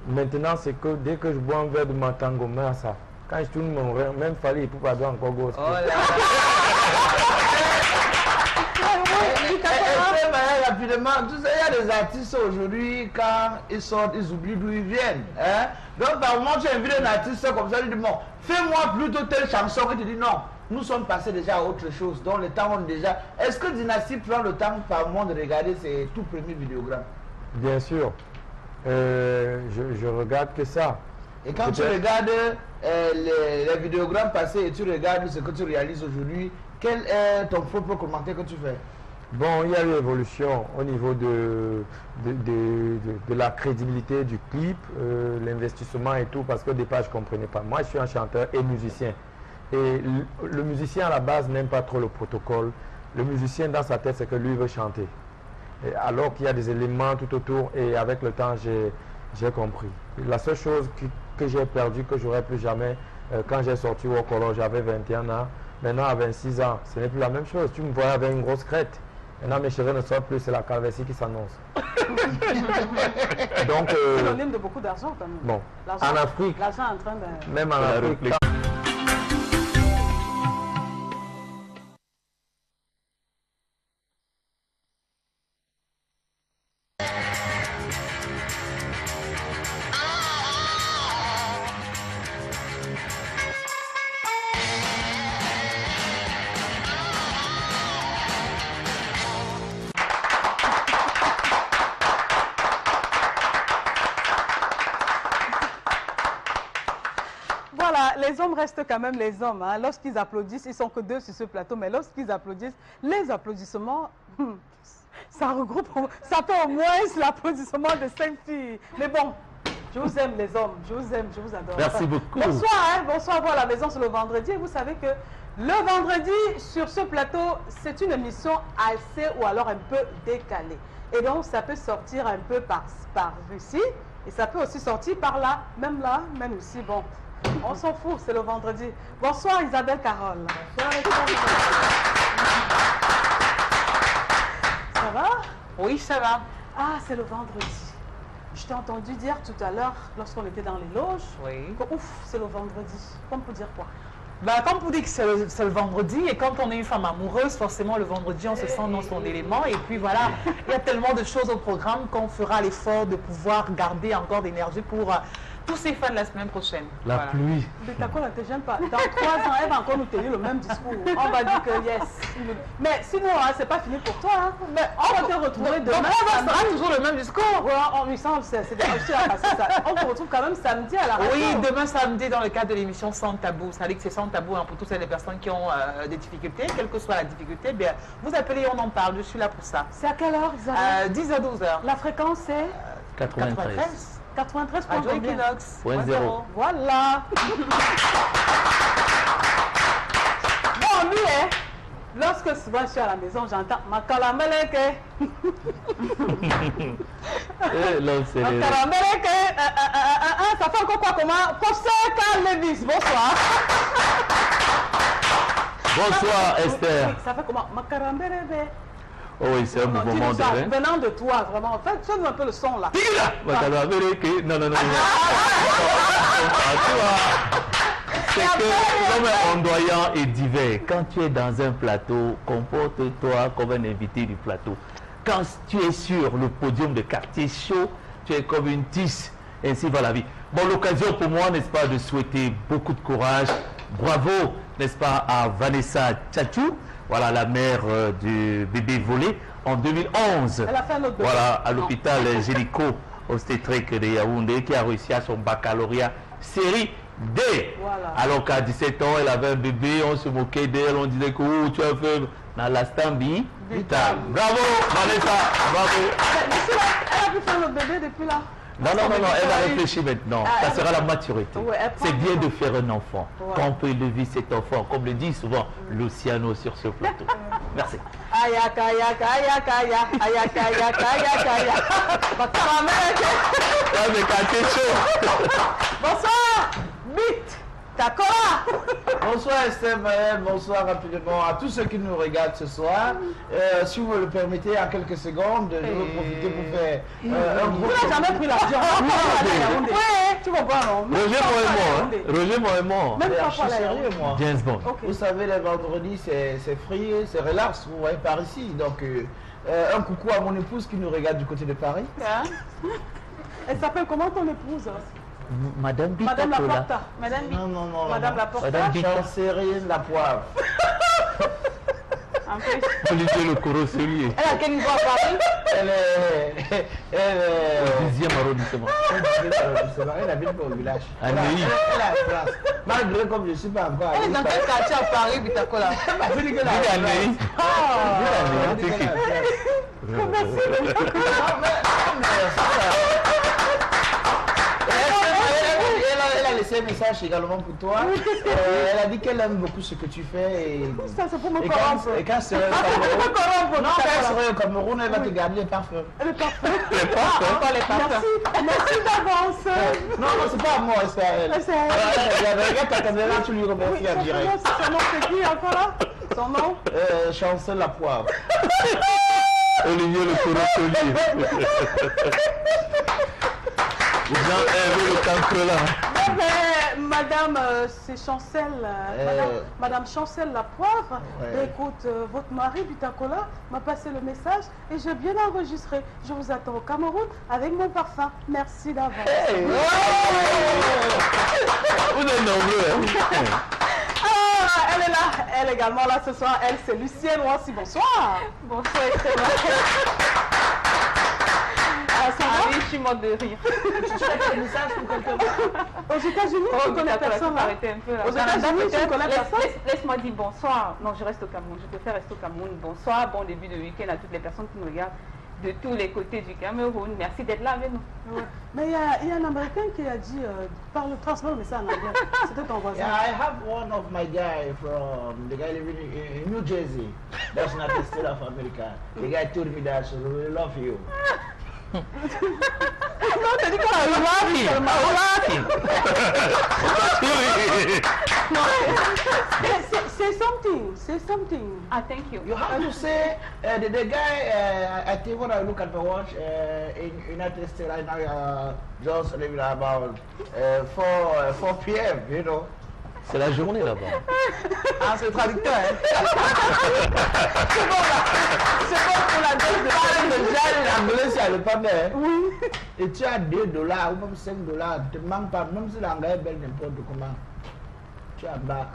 maintenant, c'est que dès que je bois un verre de matango, mais ça, quand je tourne mon rêve, même fallait pour pas encore gauche. Rapidement, tu sais, il y a des artistes aujourd'hui, quand ils sortent, ils oublient d'où ils viennent. Hein? Donc, par moment, tu invites un artiste comme ça, il dit, bon, fais-moi plutôt telle chanson, et tu dis non. Nous sommes passés déjà à autre chose, donc le temps on déjà. Est-ce que Dynastie prend le temps par mois de regarder ses tout premiers vidéogrammes? Bien sûr. Je regarde que ça. Et quand tu Peut-être. regardes les vidéogrammes passés et tu regardes ce que tu réalises aujourd'hui, quel est ton propre commentaire que tu fais? Bon, il y a eu évolution au niveau de la crédibilité du clip, l'investissement et tout, parce qu'au départ, je ne comprenais pas. Moi, je suis un chanteur et musicien. Et le musicien, à la base, n'aime pas trop le protocole. Le musicien, dans sa tête, c'est que lui veut chanter. Et alors qu'il y a des éléments tout autour, et avec le temps, j'ai compris. La seule chose que j'ai perdue, que j'aurais plus jamais, quand j'ai sorti au collège, j'avais 21 ans. Maintenant, à 26 ans, ce n'est plus la même chose. Tu me voyais avec une grosse crête. Maintenant, mes cheveux ne sortent plus, c'est la calvitie qui s'annonce. Donc, C'est synonyme de beaucoup d'argent quand même. bon, L'argent- en Afrique, L'argent est en train de... même en Afrique, les hommes restent quand même les hommes. Hein. Lorsqu'ils applaudissent, ils sont que 2 sur ce plateau, mais lorsqu'ils applaudissent, les applaudissements, ça regroupe, ça fait au moins l'applaudissement de 5 filles. Mais bon, je vous aime les hommes, je vous aime, je vous adore. Merci beaucoup. Bonsoir, hein, bonsoir à vous à la maison, c'est le vendredi. Et vous savez que le vendredi, sur ce plateau, c'est une émission assez ou alors un peu décalée. Et donc, ça peut sortir un peu par ici, et ça peut aussi sortir par là, même ici. Bon, on s'en fout, c'est le vendredi. Bonsoir Isabelle Carole. Ça va? Oui, ça va. Ah, c'est le vendredi. Je t'ai entendu dire tout à l'heure, lorsqu'on était dans les loges, Oui. que ouf, c'est le vendredi. Comme pour dire quoi? Bah, comme pour dire que c'est le vendredi, et quand on est une femme amoureuse, forcément le vendredi on se sent dans son élément, et puis voilà, il y a tellement de choses au programme qu'on fera l'effort de pouvoir garder encore d'énergie pour tous ces fans la semaine prochaine. La Voilà. pluie. Mais t'as quoi, ne te gêne pas. Dans 3 ans, elle va encore nous tenir le même discours. On va dire que yes. Mais sinon, hein, c'est pas fini pour toi. Hein. Mais on va te retrouver demain. Donc on sera samedi. toujours le même discours. Ouais, on lui semble, c'est aussi à passer ça. On te retrouve quand même samedi à la radio. Oui, demain samedi dans le cadre de l'émission Sans Tabou. Ça veut dire que c'est sans tabou hein, pour toutes les personnes qui ont des difficultés, quelle que soit la difficulté. Bien, vous appelez, on en parle. Je suis là pour ça. C'est à quelle heure, Isabelle 10 à 12 heures. La fréquence c'est 93. 93 Radio combien Equinox. Point zéro. Voilà. Bon, lui, hein, lorsque souvent je suis à la maison, j'entends ma calameleke. L'homme, c'est Ma calameleke. Ça fait encore quoi? Comment? Professeur Carl Levis, bonsoir. Bonsoir Esther. Oui, ça fait comment? Ma calameleke. Oh oui, c'est un mouvement de rein. Venant de toi, vraiment. En fait, fais-nous un peu le son là. Non, non, non. C'est que l'homme est ondoyant et divers. Quand tu es dans un plateau, comporte-toi comme un invité du plateau. Quand tu es sur le podium de quartier chaud, tu es comme une tisse. Ainsi va la vie. Bon, l'occasion pour moi, n'est-ce pas, de souhaiter beaucoup de courage. Bravo, n'est-ce pas, à Vanessa Tchachou. Voilà, la mère du bébé volé en 2011. Elle a fait un autre bébé. Voilà, à l'hôpital gynéco-obstétrique de Yaoundé, qui a réussi à son baccalauréat série D. Voilà. Alors qu'à 17 ans, elle avait un bébé, on se moquait d'elle, on disait que oh, tu as fait dans la stambi. Vital. Bravo, Vanessa, bravo. Mais si elle a pu faire le bébé depuis là. Non, non, non, non, elle va réfléchir maintenant. Ça sera la maturité. Ouais, elle prend c'est bien du de temps. faire un enfant. Ouais. Quand on peut élever cet enfant, comme le dit souvent Luciano sur ce plateau. Merci. Ayaka, ayaka, ayaka, ayaka, ayaka, ayaka, ayaka, ayaka. Ah, mais quand t'es chaud. Bonsoir, Bit, Takola. Bonsoir Esther Maël, bonsoir rapidement à tous ceux qui nous regardent ce soir. Si vous me le permettez, en quelques secondes, je vais profiter pour faire un gros... Tu n'as jamais pris l'avion. Oui, tu comprends, non? Même Roger pas pour aller à Moëmon, Yaoundé. hein. Roger Moëmon. Même pas Je pour suis aller à sérieux Yaoundé. moi. James Bond. Ok. Vous savez, les vendredis, c'est free, c'est relax, vous voyez, par ici. Donc, un coucou à mon épouse qui nous regarde du côté de Paris. Hein? Elle s'appelle comment ton épouse? Madame Madame Bitacola. Laporta. Madame Bit. Non, non, non. Madame non. Laporta. Madame Bit. Chancerine la poivre. En plus, Olivier Le Coroselier. Elle a quel niveau à Paris? Elle est... 10e arrondissement. Elle habite pas au village. À Elle a Neuilly. la place. Malgré comme je ne suis pas encore... Elle est dans quel quartier à Paris, Bitakola? Elle m'a dit qu'elle a Vive à la place. Neuilly. Elle m'a dit qu'elle a la place. Non, mais elle a laissé un message également pour toi. Elle a dit qu'elle aime beaucoup ce que tu fais. Et, Ça, c'est pour me et corrompre. quand elle serait au Ah, c'est pour me Cameroun, corrompre. non, quand elle serait au Cameroun, elle va te garder les parfums. Elle est parfaite. C'est pas Encore les parfums. Merci d'avance. Non, non, c'est pas à moi, c'est à elle. C'est à elle. Regarde ta caméra, tu lui remercies en direct. Son nom, c'est qui encore là? Son nom? Chancel la poivre. Olivier Le Coroselier. Jean-Hervé Le Cancrelat. Madame, c'est Chancel, Madame Chancel la poivre. Ouais. Écoute, votre mari Bitakola m'a passé le message et j'ai bien enregistré. Je vous attends au Cameroun avec mon parfum. Merci d'avance. Vous êtes nombreux, hein? Ah, elle est là, elle est également là ce soir. Elle, c'est Lucienne aussi. Bonsoir. bonsoir Esther. Ah, ça va? Ah oui, je suis droit de rire. Tu as un message pour quelqu'un? Aux États-Unis, tu connais d'accord, personne. faut arrêter un peu là. Aux États-Unis, tu connais personne. Laisse-moi dire bonsoir. Non, je reste au Cameroun. Je préfère rester au Cameroun. Bonsoir, bon début de week-end à toutes les personnes qui nous regardent de tous les côtés du Cameroun. Merci d'être là avec nous. Ouais. Mais il y a un Américain qui a dit, transforme ça en anglais. C'était ton voisin. Yeah, I have one of my guy from the guy living in New Jersey. That's not the state of America. The guy told me that she really love you. Non, t'as dit quoi? Say something. Ah, thank you. You have to say the guy. I think when I look at the watch in United States right now, just living about 4 p.m. You know. C'est la journée là-bas. Ah, c'est le traducteur. Hein. C'est bon pour la dose de Déjà, l'anglais, c'est le panais. Oui. Et tu as $2 ou même $5, ne te manque pas, même si l'anglais est belle n'importe comment. Tu as bac.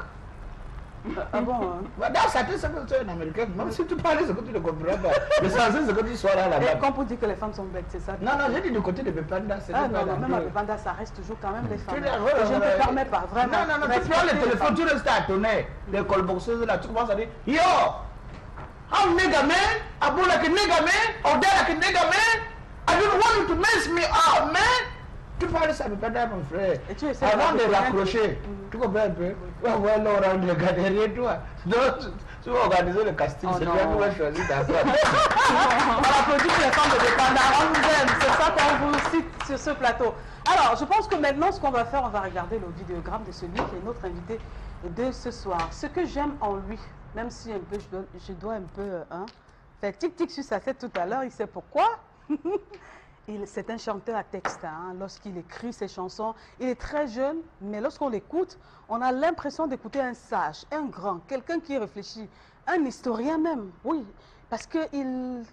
Ah bon, hein? Dans certaines circonstances américaines, même si tu parles ce que tu ne comprends pas, l'essentiel c'est que tu sois là là-bas. Et quand on dit que les femmes sont belles, c'est ça? Non, j'ai dit du côté de Bepanda, c'est ah non, même à Bepanda, ça reste toujours quand même les femmes. Je ne te permets pas, vraiment. Non, tu prends le téléphone, tu restes à tonner. Les colboxeuses là, tu commences à dire yo! I'm nigga man, I go like a nigga man, or there like a nigga man. I don't want you to mess me up, man. Tu parles ça à Bepanda, mon frère. Et tu essaies avant de raccrocher, tu comprends un peu? Ouais, Laurent, regarde derrière toi. Donc, tu vas organiser le casting, c'est toi qui vas choisir ta femme. On applaudit pour les femmes de Bepanda, on vous aime, c'est ça qu'on vous cite sur ce plateau. Alors, je pense que maintenant, ce qu'on va faire, on va regarder le vidéogramme de celui qui est notre invité de ce soir. Ce que j'aime en lui, même si un peu, je dois un peu faire tic-tic sur sa tête tout à l'heure, il sait pourquoi. C'est un chanteur à texte. Hein. Lorsqu'il écrit ses chansons, il est très jeune, mais lorsqu'on l'écoute, on a l'impression d'écouter un sage, un grand, quelqu'un qui réfléchit, un historien même, oui. Parce qu'il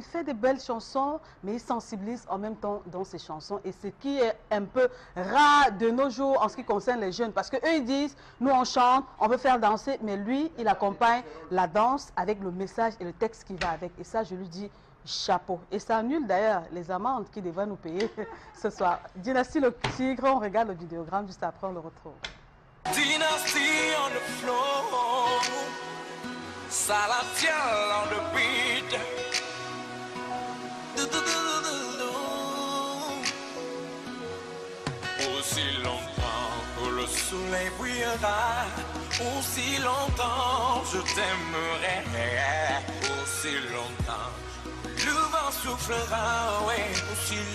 fait de belles chansons, mais il sensibilise en même temps dans ses chansons. Et ce qui est un peu rare de nos jours en ce qui concerne les jeunes. Parce qu'eux, ils disent, nous on chante, on veut faire danser, mais lui, il accompagne la danse avec le message et le texte qui va avec. Et ça, je lui dis, chapeau. Et ça annule d'ailleurs les amendes qu'il devrait nous payer ce soir. Dynastie le Tigre, on regarde le vidéogramme juste après, on le retrouve. Dynasty on the floor, Salatiel on the beat. Aussi longtemps que le soleil brillera, aussi longtemps je t'aimerai, aussi longtemps le vent soufflera, ouais, aussi longtemps.